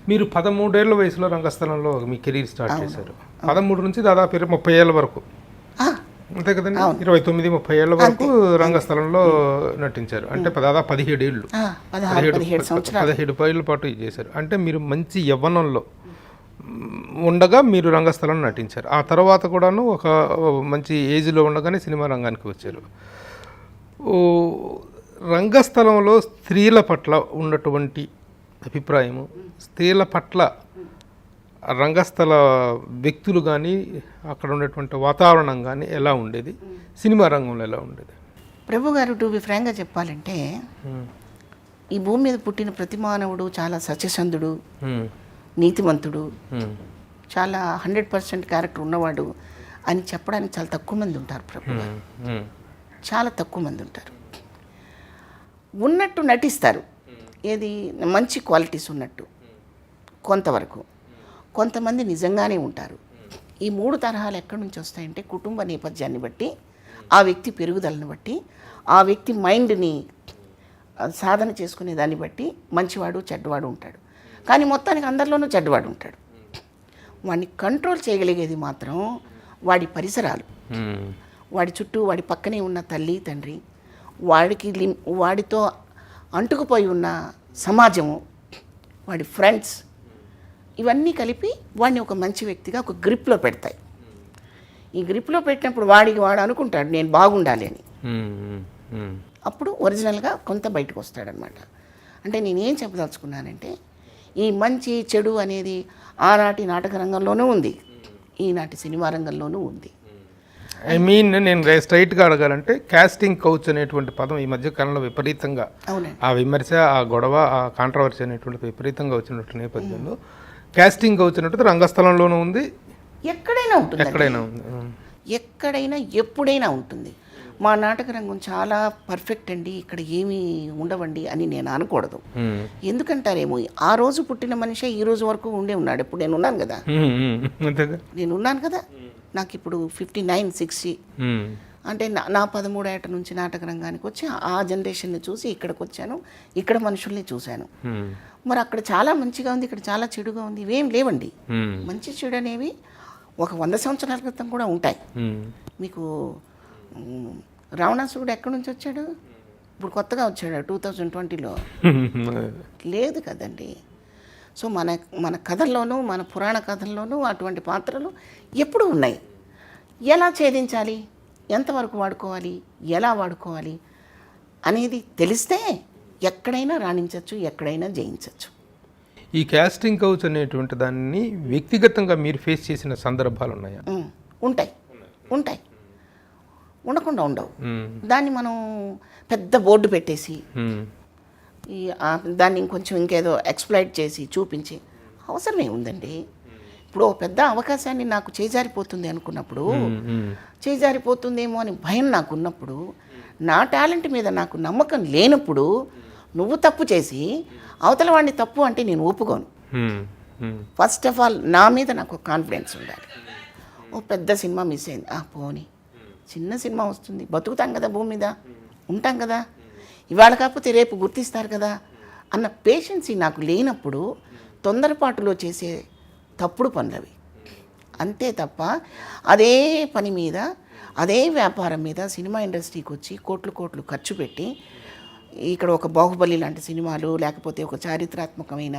మీరు 13 ఏళ్ల వయసులో రంగస్థలంలో మీ కెరీర్ స్టార్ట్ చేశారు. 13 నుంచి దాదాపు 30 ఏళ్ళ వరకు, అంతే కదండి? 29-30 ఏళ్ళ వరకు రంగస్థలంలో నటించారు. అంటే దాదాపు 17 ఏళ్ళు, 17 ఏళ్ళ పాటు ఇది చేశారు. అంటే మీరు మంచి యవ్వనంలో ఉండగా మీరు రంగస్థలంలో నటించారు. ఆ తర్వాత కూడాను ఒక మంచి ఏజ్లో ఉండగానే సినిమా రంగానికి వచ్చారు. రంగస్థలంలో స్త్రీల పట్ల ఉన్నటువంటి అభిప్రాయము, స్త్రీల పట్ల రంగస్థల వ్యక్తులు కానీ అక్కడ ఉండేటువంటి వాతావరణం కానీ ఎలా ఉండేది, సినిమా రంగంలో ఎలా ఉండేది? ప్రభు గారు, టు బి ఫ్రాంక్గా చెప్పాలంటే ఈ భూమి మీద పుట్టిన ప్రతి మానవుడు చాలా సత్యసంధుడు, నీతిమంతుడు, చాలా 100% క్యారెక్టర్ ఉన్నవాడు అని చెప్పడానికి చాలా తక్కువ మంది ఉంటారు. ప్రభు గారు చాలా తక్కువ మంది ఉంటారు. ఉన్నట్టు నటిస్తారు, ఏది మంచి క్వాలిటీస్ ఉన్నట్టు కొంతవరకు. కొంతమంది నిజంగానే ఉంటారు. ఈ 3 తరహాలు ఎక్కడి నుంచి వస్తాయంటే కుటుంబ నేపథ్యాన్ని బట్టి, ఆ వ్యక్తి పెరుగుదలను బట్టి, ఆ వ్యక్తి మైండ్ని సాధన చేసుకునే దాన్ని బట్టి మంచివాడు చెడ్డవాడు ఉంటాడు. కానీ మొత్తానికి అందరిలోనూ చెడ్డవాడు ఉంటాడు. వాడిని కంట్రోల్ చేయగలిగేది మాత్రం వాడి పరిసరాలు, వాడి చుట్టూ వాడి పక్కనే ఉన్న తల్లి తండ్రి, వాడితో అంటుకుపోయి ఉన్న సమాజము, వాడి ఫ్రెండ్స్, ఇవన్నీ కలిపి వాడిని ఒక మంచి వ్యక్తిగా ఒక గ్రిప్లో పెడతాయి. ఈ గ్రిప్లో పెట్టినప్పుడు వాడు అనుకుంటాడు నేను బాగుండాలి అని. అప్పుడు ఒరిజినల్గా కొంత బయటకు వస్తాడనమాట. అంటే నేనేం చెప్పదలుచుకున్నానంటే ఈ మంచి చెడు అనేది ఆనాటి నాటక రంగంలోనూ ఉంది, ఈనాటి సినిమా రంగంలోనూ ఉంది. నేను స్ట్రైట్గా అడగాలంటే కాస్టింగ్ కౌచ్ అనేటువంటి పదం ఈ మధ్య కాలంలో విపరీతంగా ఆ విమర్శ, ఆ గొడవ, ఆ కాంట్రవర్సీ అనేటువంటి విపరీతంగా వచ్చినటువంటి నేపథ్యంలో కాస్టింగ్ కౌచ్ అనేటువంటి రంగస్థలంలోనూ ఉంది, ఎక్కడైనా ఉంటుంది, ఎక్కడైనా ఎప్పుడైనా ఉంటుంది. మా నాటక రంగం చాలా పర్ఫెక్ట్ అండి, ఇక్కడ ఏమీ ఉండవండి అని నేను అనకూడదు. ఎందుకంటారేమో ఆ రోజు పుట్టిన మనిషి ఈ రోజు వరకు ఉండే ఉన్నాడు. ఇప్పుడు నేను ఉన్నాను కదా, నాకు ఇప్పుడు 59, 60. అంటే నా 13 ఏట నుంచి నాటక రంగానికి వచ్చి ఆ జనరేషన్ని చూసి ఇక్కడికి వచ్చాను, ఇక్కడ మనుషుల్ని చూశాను. మరి అక్కడ చాలా మంచిగా ఉంది, ఇక్కడ చాలా చెడుగా ఉంది, ఇవేం లేవండి. మంచి చెడు అనేవి ఒక 100 సంవత్సరాల క్రితం కూడా ఉంటాయి. మీకు రావణాసురుడు ఎక్కడి నుంచి వచ్చాడు? ఇప్పుడు కొత్తగా వచ్చాడు 2020లో, లేదు కదండి. సో మన కథల్లోనూ మన పురాణ కథల్లోనూ అటువంటి పాత్రలు ఎప్పుడు ఉన్నాయి. ఎలా ఛేదించాలి, ఎంతవరకు వాడుకోవాలి, ఎలా వాడుకోవాలి అనేది తెలిస్తే ఎక్కడైనా రాణించవచ్చు, ఎక్కడైనా జయించవచ్చు. ఈ కాస్టింగ్ కౌచ్ అనేటువంటి దాన్ని వ్యక్తిగతంగా మీరు ఫేస్ చేసిన సందర్భాలు ఉన్నాయా? ఉంటాయి. ఉంటాయి, ఉండకుండా ఉండవు. దాన్ని మనం పెద్ద బోర్డు పెట్టేసి దాన్ని ఇంకొంచెం ఇంకేదో ఎక్స్ప్లైట్ చేసి చూపించి అవసరమే ఉందండి. ఇప్పుడు పెద్ద అవకాశాన్ని నాకు చేజారిపోతుంది అనుకున్నప్పుడు, చేజారిపోతుందేమో అని భయం నాకు ఉన్నప్పుడు, నా టాలెంట్ మీద నాకు నమ్మకం లేనప్పుడు నువ్వు తప్పు చేసి అవతల వాడిని తప్పు అంటే నేను ఒప్పుకోను. ఫస్ట్ ఆఫ్ ఆల్ నా మీద నాకు కాన్ఫిడెన్స్ ఉండాలి. ఓ పెద్ద సినిమా మిస్ అయింది, పోనీ చిన్న సినిమా వస్తుంది, బతుకుతాం కదా, భూమి మీద ఉంటాం కదా, ఇవాళ కాకపోతే రేపు గుర్తిస్తారు కదా అన్న పేషెన్సీ నాకు లేనప్పుడు తొందరపాటులో చేసే తప్పుడు పనులవి. అంతే తప్ప అదే పని మీద, అదే వ్యాపారం మీద సినిమా ఇండస్ట్రీకి వచ్చి కోట్లు కోట్లు ఖర్చు పెట్టి ఇక్కడ ఒక బాహుబలి లాంటి సినిమాలు, లేకపోతే ఒక చారిత్రాత్మకమైన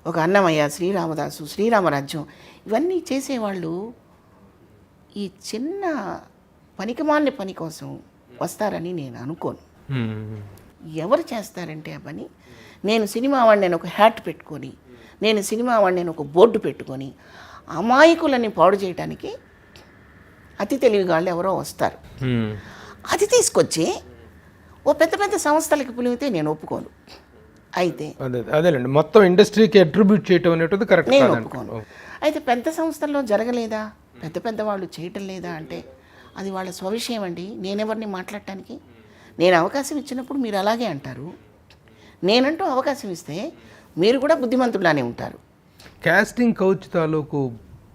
ఒక అన్నమయ్య, శ్రీరామదాసు, శ్రీరామరాజ్యం, ఇవన్నీ చేసేవాళ్ళు ఈ చిన్న పనికిమాలిన పని కోసం వస్తారని నేను అనుకోను. ఎవరు చేస్తారంటే ఆ పని, నేను సినిమా వాడిని నేను ఒక హ్యాట్ పెట్టుకొని, నేను సినిమా వాడిని నేను ఒక బోర్డు పెట్టుకొని అమాయకులని పాడు చేయడానికి అతి తెలివిగాళ్ళు ఎవరో వస్తారు. అది తీసుకొచ్చి ఓ పెద్ద పెద్ద సంస్థలకి పులిమితే నేను ఒప్పుకోను. అయితే అదేలేండి, మొత్తం ఇండస్ట్రీకి అట్రిబ్యూట్ చేయటం అనేటువంటిది కరెక్ట్ నేను ఒప్పుకోను. అయితే పెద్ద సంస్థల్లో జరగలేదా, పెద్ద పెద్ద వాళ్ళు చేయటం లేదా అంటే అది వాళ్ళ స్వవిషయం అండి. నేనెవరిని మాట్లాడటానికి? నేను అవకాశం ఇచ్చినప్పుడు మీరు అలాగే అంటారు, నేనంటూ అవకాశం ఇస్తే మీరు కూడా బుద్ధిమంతులానే ఉంటారు. కాస్టింగ్ కౌచ్ తాలూకు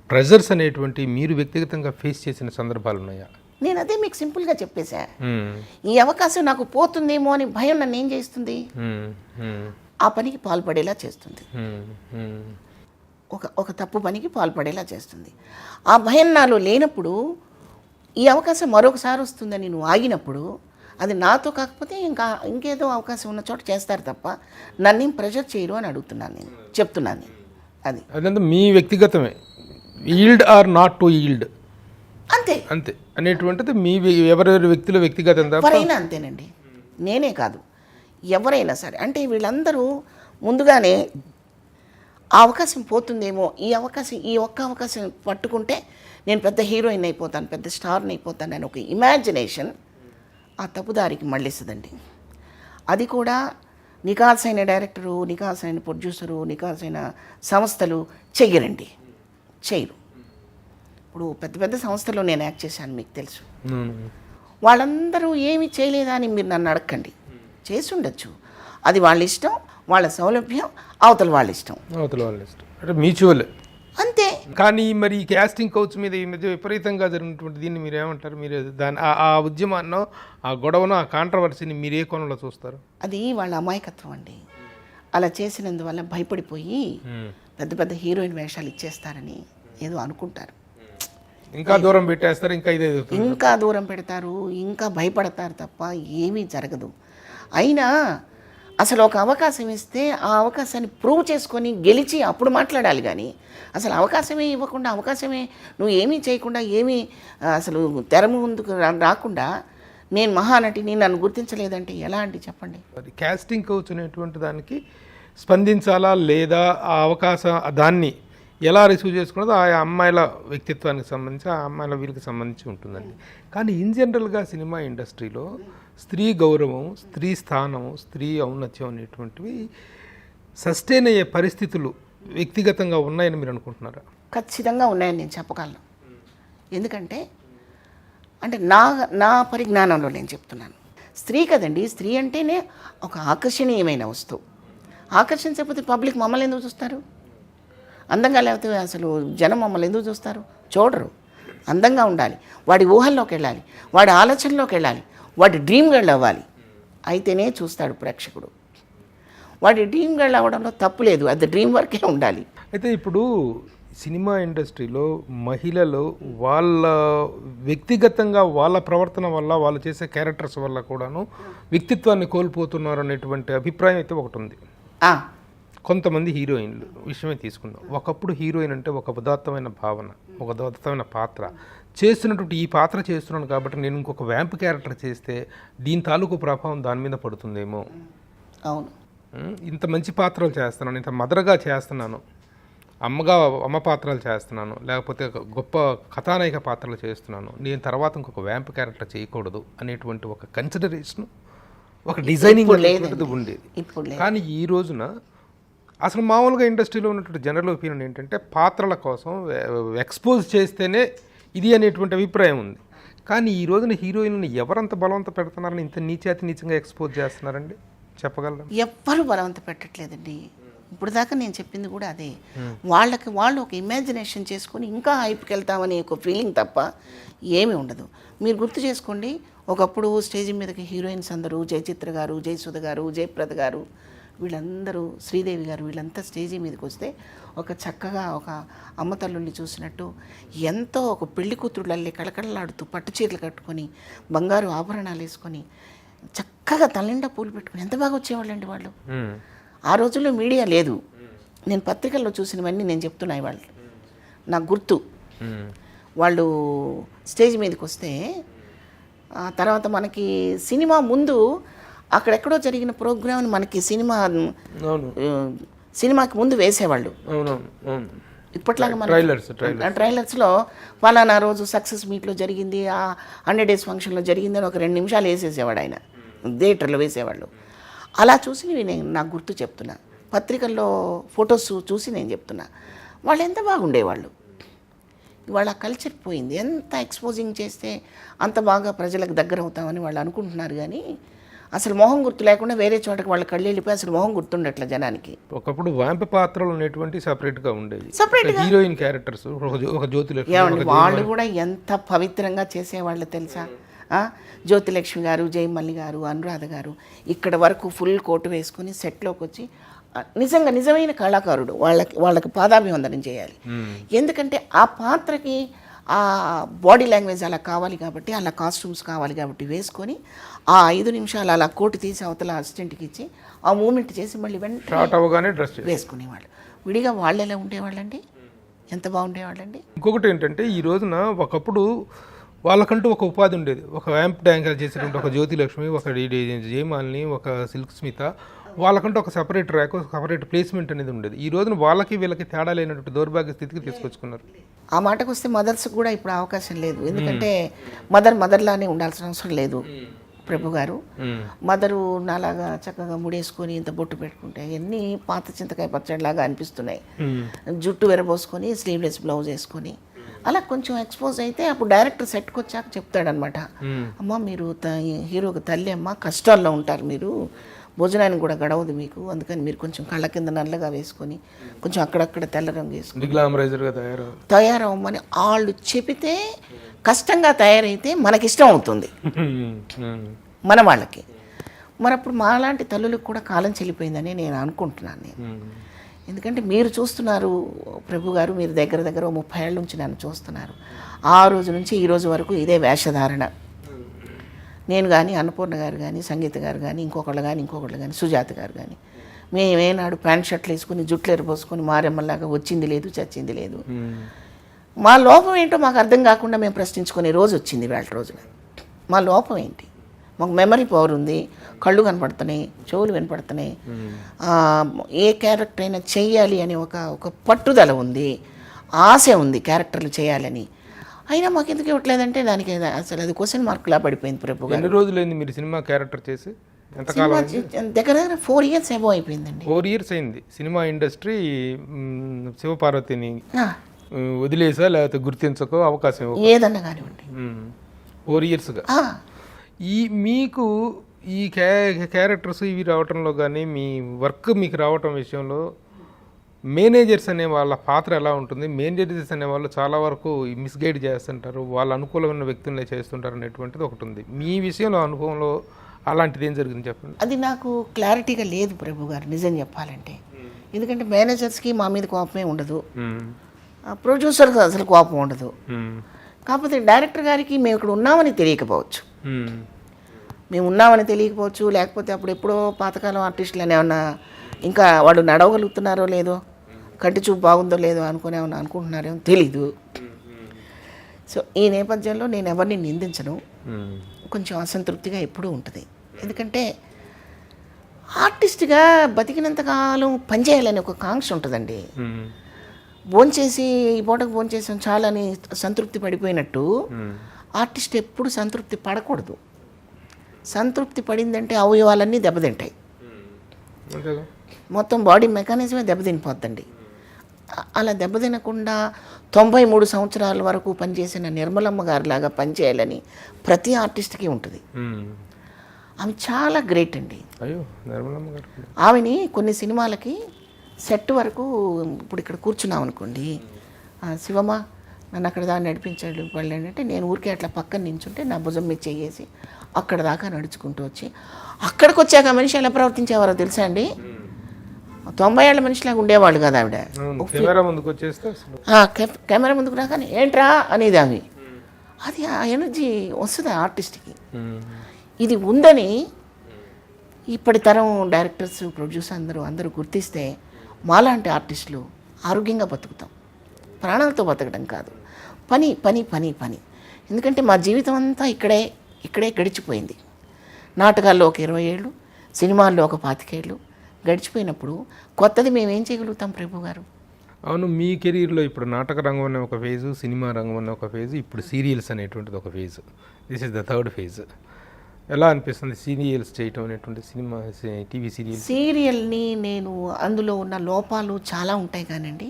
ప్రెజర్స్ అనేటువంటి మీరు వ్యక్తిగతంగా ఫేస్ చేసిన సందర్భాలు ఉన్నాయా? నేను అదే మీకు సింపుల్గా చెప్పేశా. ఈ అవకాశం నాకు పోతుందేమో అని భయం నన్ను ఏం చేస్తుంది, ఆ పనికి పాల్పడేలా చేస్తుంది, ఒక తప్పు పనికి పాల్పడేలా చేస్తుంది. ఆ భయం నాలో లేనప్పుడు ఈ అవకాశం మరొకసారి వస్తుందని నువ్వు ఆగినప్పుడు అది నాతో కాకపోతే ఇంకేదో అవకాశం ఉన్న చోట చేస్తారు తప్ప నన్నేం ప్రెషర్ చేయరు అని అడుగుతున్నాను, నేను చెప్తున్నాను. అది అదంతా మీ వ్యక్తిగతమే, yield or not to yield అంతే అంతే అనేటువంటిది మీ ఎవరెవరి వ్యక్తుల వ్యక్తిగతం. ఎవరైనా అంతేనండి, నేనే కాదు, ఎవరైనా సరే. అంటే వీళ్ళందరూ ముందుగానే ఆ అవకాశం పోతుందేమో, ఈ ఒక్క అవకాశం పట్టుకుంటే నేను పెద్ద హీరోయిన్ అయిపోతాను, పెద్ద స్టార్ని అయిపోతాను అని ఒక ఇమాజినేషన్ ఆ తప్పుదారికి మళ్ళిస్తుందండి. అది కూడా నికాల్సైన డైరెక్టరు, నికాల్సైన ప్రొడ్యూసరు, నికాల్సైన సంస్థలు చెయ్యరండి, చేయరు. ఇప్పుడు పెద్ద పెద్ద సంస్థల్లో నేను యాక్ట్ చేశాను, మీకు తెలుసు. వాళ్ళందరూ ఏమీ చేయలేదా అని మీరు నన్ను అడగండి, చేసి ఉండొచ్చు. అది వాళ్ళ ఇష్టం, వాళ్ళ సౌలభ్యం, అవతల వాళ్ళ ఇష్టం, అంటే మ్యూచువల్ అంతే. కానీ మరి ఈ కాస్టింగ్ కౌచ్ మీద ఈ మధ్య విపరీతంగా జరిగినటువంటి దీన్ని మీరు ఏమంటారు? మీరు దాని ఆ ఉద్యమాన్నో, ఆ గొడవనో, ఆ కాంట్రవర్సీని మీరు ఏ కోణంలో చూస్తారు? అది వాళ్ళ అమాయకత్వం అండి. అలా చేసినందువల్ల భయపడిపోయి పెద్ద పెద్ద హీరోయిన్ వేషాలు ఇచ్చేస్తారని ఏదో అనుకుంటారు, ఇంకా దూరం పెట్టేస్తారు, ఇంకా దూరం పెడతారు, ఇంకా భయపడతారు తప్ప ఏమీ జరగదు. అయినా అసలు ఒక అవకాశం ఇస్తే ఆ అవకాశాన్ని ప్రూవ్ చేసుకొని గెలిచి అప్పుడు మాట్లాడాలి. కానీ అసలు అవకాశమే ఇవ్వకుండా, అవకాశమే నువ్వు ఏమీ చేయకుండా, ఏమీ అసలు తెర ముందుకు రాకుండా నేను మహానటిని, నన్ను గుర్తించలేదంటే ఎలా అండి చెప్పండి? కాస్టింగ్ కౌచ్ అనేటువంటి దానికి స్పందించాలా లేదా, ఆ అవకాశం దాన్ని ఎలా రిసీవ్ చేసుకున్నదో ఆ అమ్మాయిల వ్యక్తిత్వానికి సంబంధించి, ఆ అమ్మాయిల వీళ్ళకి సంబంధించి ఉంటుందండి. కానీ ఇన్ జనరల్గా సినిమా ఇండస్ట్రీలో స్త్రీ గౌరవం, స్త్రీ స్థానం, స్త్రీ ఔన్నత్యం అనేటువంటివి సస్టైన్ అయ్యే పరిస్థితులు వ్యక్తిగతంగా ఉన్నాయని మీరు అనుకుంటున్నారా? ఖచ్చితంగా ఉన్నాయని నేను చెప్పగలను. ఎందుకంటే నా పరిజ్ఞానంలో నేను చెప్తున్నాను. స్త్రీ కదండి, స్త్రీ అంటేనే ఒక ఆకర్షణీయమైన వస్తువు. ఆకర్షించకపోతే పబ్లిక్ మమ్మల్ని ఎందుకు చూస్తారు? అందంగా లేకపోతే అసలు జనం మమ్మల్ని ఎందుకు చూస్తారు? చూడరు. అందంగా ఉండాలి, వాడి ఊహల్లోకి వెళ్ళాలి, వాడి ఆలోచనలోకి వెళ్ళాలి, వాడి డ్రీమ్ గర్ల్ అవ్వాలి, అయితేనే చూస్తాడు ప్రేక్షకుడు. వాడి డ్రీమ్ గర్ల్ అవ్వడంలో తప్పు లేదు, అది డ్రీమ్ వర్కే ఉండాలి. అయితే ఇప్పుడు సినిమా ఇండస్ట్రీలో మహిళలు వాళ్ళ వ్యక్తిగతంగా వాళ్ళ ప్రవర్తన వల్ల, వాళ్ళు చేసే క్యారెక్టర్స్ వల్ల కూడాను వ్యక్తిత్వాన్ని కోల్పోతున్నారు అనేటువంటి అభిప్రాయం అయితే ఒకటి ఉంది. కొంతమంది హీరోయిన్లు విషయమే తీసుకుందాం. ఒకప్పుడు హీరోయిన్ అంటే ఒక ఉదాత్తమైన భావన, ఒక ఉదాత్తమైన పాత్ర చేస్తున్నటువంటి, ఈ పాత్ర చేస్తున్నాను కాబట్టి నేను ఇంకొక వ్యాంప్ క్యారెక్టర్ చేస్తే దీని తాలూకు ప్రభావం దాని మీద పడుతుందేమో. అవును, ఇంత మంచి పాత్రలు చేస్తున్నాను, ఇంత మదర్గా చేస్తున్నాను, అమ్మ పాత్రలు చేస్తున్నాను, లేకపోతే ఒక గొప్ప కథానాయిక పాత్రలు చేస్తున్నాను, నేను తర్వాత ఇంకొక వ్యాంప్ క్యారెక్టర్ చేయకూడదు అనేటువంటి ఒక కన్సిడరేషన్, ఒక డిజైనింగ్ అనేటువంటిది ఉండేది. కానీ ఈ రోజున అసలు మామూలుగా ఇండస్ట్రీలో ఉన్నటువంటి జనరల్ ఒపీనియన్ ఏంటంటే పాత్రల కోసం ఎక్స్పోజ్ చేస్తేనే ఇది అనేటువంటి అభిప్రాయం ఉంది. కానీ ఈ రోజున హీరోయిన్ని ఎవరంత బలవంత పెడుతున్నారని ఇంత నీచంగా ఎక్స్పోజ్ చేస్తున్నారండి, చెప్పగలరా? ఎవ్వరు బలవంత పెట్టట్లేదండి. ఇప్పుడు దాకా నేను చెప్పింది కూడా అదే. వాళ్ళు ఒక ఇమాజినేషన్ చేసుకొని ఇంకా హైప్కి వెళ్తామని ఒక ఫీలింగ్ తప్ప ఏమీ ఉండదు. మీరు గుర్తు చేసుకోండి, ఒకప్పుడు స్టేజ్ మీదకి హీరోయిన్స్ అందరూ జయచిత్ర గారు, జయసుధ గారు, జయప్రద గారు, వీళ్ళందరూ, శ్రీదేవి గారు, వీళ్ళంతా స్టేజీ మీదకి వస్తే ఒక చక్కగా ఒక అమ్మ తల్లుల్ని చూసినట్టు ఎంతో ఒక పెళ్లి కూతురులల్లి కళకళలాడుతూ పట్టు చీరలు కట్టుకొని బంగారు ఆభరణాలు వేసుకొని చక్కగా తలనిండా పూలు పెట్టుకొని ఎంత బాగా వచ్చేవాళ్ళండి వాళ్ళు. ఆ రోజుల్లో మీడియా లేదు. నేను పత్రికల్లో చూసినవన్నీ నేను చెప్తున్నాయి. వాళ్ళు నాకు గుర్తు. వాళ్ళు స్టేజ్ మీదకి వస్తే తర్వాత మనకి సినిమా ముందు అక్కడెక్కడో జరిగిన ప్రోగ్రామ్ని మనకి సినిమాకి ముందు వేసేవాళ్ళు. ఇప్పట్లాగా మన ట్రైలర్స్లో ఫలానా రోజు సక్సెస్ మీట్లో జరిగింది, 100 days ఫంక్షన్లో జరిగింది అని ఒక 2 నిమిషాలు వేసేసేవాడు ఆయన, థియేటర్లో వేసేవాళ్ళు. అలా చూసి నాకు గుర్తు చెప్తున్నా. పత్రికల్లో ఫొటోస్ చూసి నేను చెప్తున్నా. వాళ్ళు ఎంత బాగుండేవాళ్ళు. ఇవాళ కల్చర్ పోయింది. ఎంత ఎక్స్పోజింగ్ చేస్తే అంత బాగా ప్రజలకు దగ్గర అవుతామని వాళ్ళు అనుకుంటున్నారు. కానీ అసలు మొహం గుర్తు లేకుండా వేరే చోటకి వాళ్ళ కళ్ళు వెళ్ళిపోయి అసలు మొహం గుర్తుండట్ల జనానికి. ఒకప్పుడు వ్యాంప్ పాత్రలు అనేటువంటి సపరేట్గా ఉండేవి, హీరోయిన్ క్యారెక్టర్స్, ఒక జ్యోతిలక్ష్మి. వాళ్ళు కూడా ఎంత పవిత్రంగా చేసేవాళ్ళు తెలుసా? జ్యోతిలక్ష్మి గారు, జయమల్లి గారు, అనురాధ గారు ఇక్కడ వరకు ఫుల్ కోటు వేసుకుని సెట్లోకి వచ్చి నిజమైన కళాకారుడు. వాళ్ళకి పాదాభివందనం చేయాలి. ఎందుకంటే ఆ పాత్రకి ఆ బాడీ లాంగ్వేజ్ అలా కావాలి కాబట్టి, అలా కాస్ట్యూమ్స్ కావాలి కాబట్టి వేసుకొని ఆ 5 నిమిషాలు అలా కోటు తీసి అవతల అసిస్టెంట్కి ఇచ్చి ఆ మూమెంట్ చేసి మళ్ళీ వెంటనే డ్రెస్ వేసుకునేవాళ్ళు. విడిగా వాళ్ళు ఎలా ఉండేవాళ్ళండి, ఎంత బాగుండేవాళ్ళండి. ఇంకొకటి ఏంటంటే ఈ రోజున ఒకప్పుడు వాళ్ళకంటూ ఒక ఉపాధి ఉండేది. ఒక వ్యాంప్ యాంకర్ చేసేటువంటి ఒక జ్యోతిలక్ష్మి, ఒక జయమాలిని, ఒక సిల్క్ స్మిత, వాళ్ళకంటూ ఒక సపరేట్ ర్యాక్, సపరేట్ ప్లేస్మెంట్ అనేది ఉండేది. ఈ రోజున వాళ్ళకి వీళ్ళకి తేడా లేనటువంటి దౌర్భాగ్య స్థితికి తీసుకొచ్చుకున్నారు. ఆ మాటకు వస్తే మదర్స్ కూడా ఇప్పుడు అవకాశం లేదు. ఎందుకంటే మదర్లానే ఉండాల్సిన అవసరం లేదు. ప్రభు గారు మదరు నాలాగా చక్కగా ముడేసుకొని ఇంత బొట్టు పెట్టుకుంటే ఎన్ని పాత చింతకాయ పచ్చడిలాగా అనిపిస్తున్నాయి. జుట్టు వెరబోసుకొని స్లీవ్లెస్ బ్లౌజ్ వేసుకొని అలా కొంచెం ఎక్స్పోజ్ అయితే అప్పుడు డైరెక్టర్ సెట్కి వచ్చాక చెప్తాడనమాట, అమ్మ మీరు హీరోకి తల్లి అమ్మ, కష్టాల్లో ఉంటారు మీరు, భోజనానికి కూడా గడవదు మీకు, అందుకని మీరు కొంచెం కళ్ళ కింద నల్లగా వేసుకొని కొంచెం అక్కడక్కడ తెల్ల రంగు వేసుకొని తయారవ్వమని వాళ్ళు చెబితే కష్టంగా తయారైతే మనకిష్టం అవుతుంది మన వాళ్ళకి. మరి అప్పుడు మాలాంటి తల్లులకు కూడా కాలం చెల్లిపోయిందని నేను అనుకుంటున్నాను. ఎందుకంటే మీరు చూస్తున్నారు ప్రభు గారు, మీరు దగ్గర 30 ఏళ్ళ నుంచి నన్ను చూస్తున్నారు. ఆ రోజు నుంచి ఈ రోజు వరకు ఇదే వేషధారణ. నేను కానీ, అన్నపూర్ణ గారు కానీ, సంగీత గారు కానీ, ఇంకొకళ్ళు కానీ, సుజాత గారు కానీ, మేమేనాడు ప్యాంట్ షర్ట్లు వేసుకుని జుట్లు ఎరపోసుకొని మారెమ్మలాగా వచ్చింది లేదు, చచ్చింది లేదు. మా లోపం ఏంటో మాకు అర్థం కాకుండా మేము ప్రశ్నించుకునే రోజు వచ్చింది వేళ రోజున. మా లోపం ఏంటి? మాకు మెమరీ పవర్ ఉంది, కళ్ళు కనపడుతున్నాయి, చెవులు వినపడుతున్నాయి, ఏ క్యారెక్టర్ అయినా చెయ్యాలి అని ఒక పట్టుదల ఉంది, ఆశ ఉంది క్యారెక్టర్లు చేయాలని. అయినా మాకు ఎందుకు ఇవ్వట్లేదంటే దానికి అసలు అది క్వశ్చన్ మార్కులా పడిపోయింది. ప్రభు గారు, ఎన్ని రోజులైంది మీరు సినిమా క్యారెక్టర్ చేసి? దగ్గర 4 years ఏమో అయిపోయిందండి. 4 years అయింది. సినిమా ఇండస్ట్రీ శివపార్వతిని వదిలేసా లేకపోతే గుర్తించకో అవకాశం ఏదన్నా కానివ్వండి 4 yearsగా మీకు ఈ క్యారెక్టర్స్ ఇవి రావటంలో కానీ మీ వర్క్ మీకు రావటం విషయంలో మేనేజర్స్ అనే వాళ్ళ పాత్ర ఎలా ఉంటుంది? మేనేజర్స్ అనే వాళ్ళు చాలా వరకు మిస్గైడ్ చేస్తుంటారు, వాళ్ళ అనుకూలమైన వ్యక్తులనే చేస్తుంటారు అనేటువంటిది ఒకటి ఉంది. మీ విషయంలో అనుభవంలో అలాంటిది ఏం జరిగింది చెప్పండి. అది నాకు క్లారిటీగా లేదు ప్రభు గారు, నిజం చెప్పాలంటే. ఎందుకంటే మేనేజర్స్కి మా మీద కోపమే ఉండదు, ప్రొడ్యూసర్కి అసలు కోపం ఉండదు. కాకపోతే డైరెక్టర్ గారికి మేము ఇక్కడ ఉన్నామని తెలియకపోవచ్చు, లేకపోతే అప్పుడు ఎప్పుడో పాతకాలం ఆర్టిస్టులు ఏమన్నా ఇంకా వాడు నడవగలుగుతున్నారో లేదో, కంటి చూపు బాగుందో లేదో అనుకుని ఏమన్నా అనుకుంటున్నారేమో తెలీదు. సో ఈ నేపథ్యంలో నేను ఎవరిని నిందించను. కొంచెం అసంతృప్తిగా ఎప్పుడూ ఉంటుంది. ఎందుకంటే ఆర్టిస్ట్గా బతికినంతకాలం పనిచేయాలని ఒక కాంక్ష ఉంటుందండి. భోంచేసి ఈ పూటకు భోంచేసాం చాలా అని సంతృప్తి పడిపోయినట్టు ఆర్టిస్ట్ ఎప్పుడు సంతృప్తి పడకూడదు. సంతృప్తి పడిందంటే అవయవాలన్నీ దెబ్బతింటాయి, మొత్తం బాడీ మెకానిజమే దెబ్బతినిపోద్దండి. అలా దెబ్బతినకుండా 93 సంవత్సరాల వరకు పనిచేసిన నిర్మలమ్మ గారిలాగా పనిచేయాలని ప్రతి ఆర్టిస్ట్కి ఉంటుంది. ఆమె చాలా గ్రేట్ అండి. ఆమెని కొన్ని సినిమాలకి సెట్ వరకు ఇప్పుడు ఇక్కడ కూర్చున్నాం అనుకోండి, శివమ్మ నన్ను అక్కడ దాన్ని నడిపించాడు వాళ్ళు అంటే నేను ఊరికే అట్లా పక్కన నించుంటే నా భుజం మీద చేసి అక్కడ దాకా నడుచుకుంటూ వచ్చి అక్కడికి వచ్చాక మనిషి ఎలా ప్రవర్తించేవారో తెలుసా అండి. 90 ఏళ్ళ మనిషిలాగా ఉండేవాళ్ళు కదా ఆవిడ. కెమెరా ముందుకు రాగానే ఏంట్రా అనేది ఆమె. అది ఆ ఎనర్జీ వస్తుంది ఆర్టిస్ట్కి. ఇది ఉందని ఇప్పటి తరం డైరెక్టర్స్, ప్రొడ్యూసర్ అందరూ గుర్తిస్తే మాలాంటి ఆర్టిస్టులు ఆరోగ్యంగా బతుకుతాం. ప్రాణాలతో బతకడం కాదు, పని పని పని పని. ఎందుకంటే మా జీవితం అంతా ఇక్కడే గడిచిపోయింది. నాటకాల్లో ఒక 20 ఏళ్ళు, సినిమాల్లో ఒక 25 ఏళ్ళు గడిచిపోయినప్పుడు కొత్తది మేమేం చేయగలుగుతాం ప్రభు గారు? అవును, మీ కెరీర్లో ఇప్పుడు నాటక రంగం అనే ఒక ఫేజు, సినిమా రంగం అనే ఒక ఫేజు, ఇప్పుడు సీరియల్స్ అనేటువంటిది ఒక phase. This is the third phase. ఎలా అనిపిస్తుంది సీరియల్స్ చేయటం అనేటువంటి సినిమా టీవీ సీరియల్ని? నేను అందులో ఉన్న లోపాలు చాలా ఉంటాయి కానండి,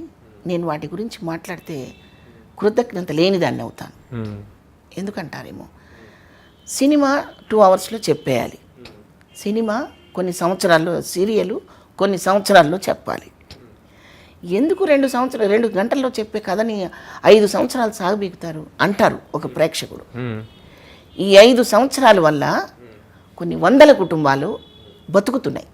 నేను వాటి గురించి మాట్లాడితే కృతజ్ఞత లేనిదాన్ని అవుతాను. ఎందుకంటారేమో, సినిమా 2 అవర్స్లో చెప్పేయాలి, సినిమా కొన్ని సంవత్సరాల్లో, సీరియల్ కొన్ని సంవత్సరాల్లో చెప్పాలి. ఎందుకు 2 గంటల్లో చెప్పే కథని 5 సంవత్సరాలు సాగబీగుతారు అంటారు ఒక ప్రేక్షకుడు. ఈ 5 సంవత్సరాల వల్ల కొన్ని వందల కుటుంబాలు బతుకుతున్నాయి,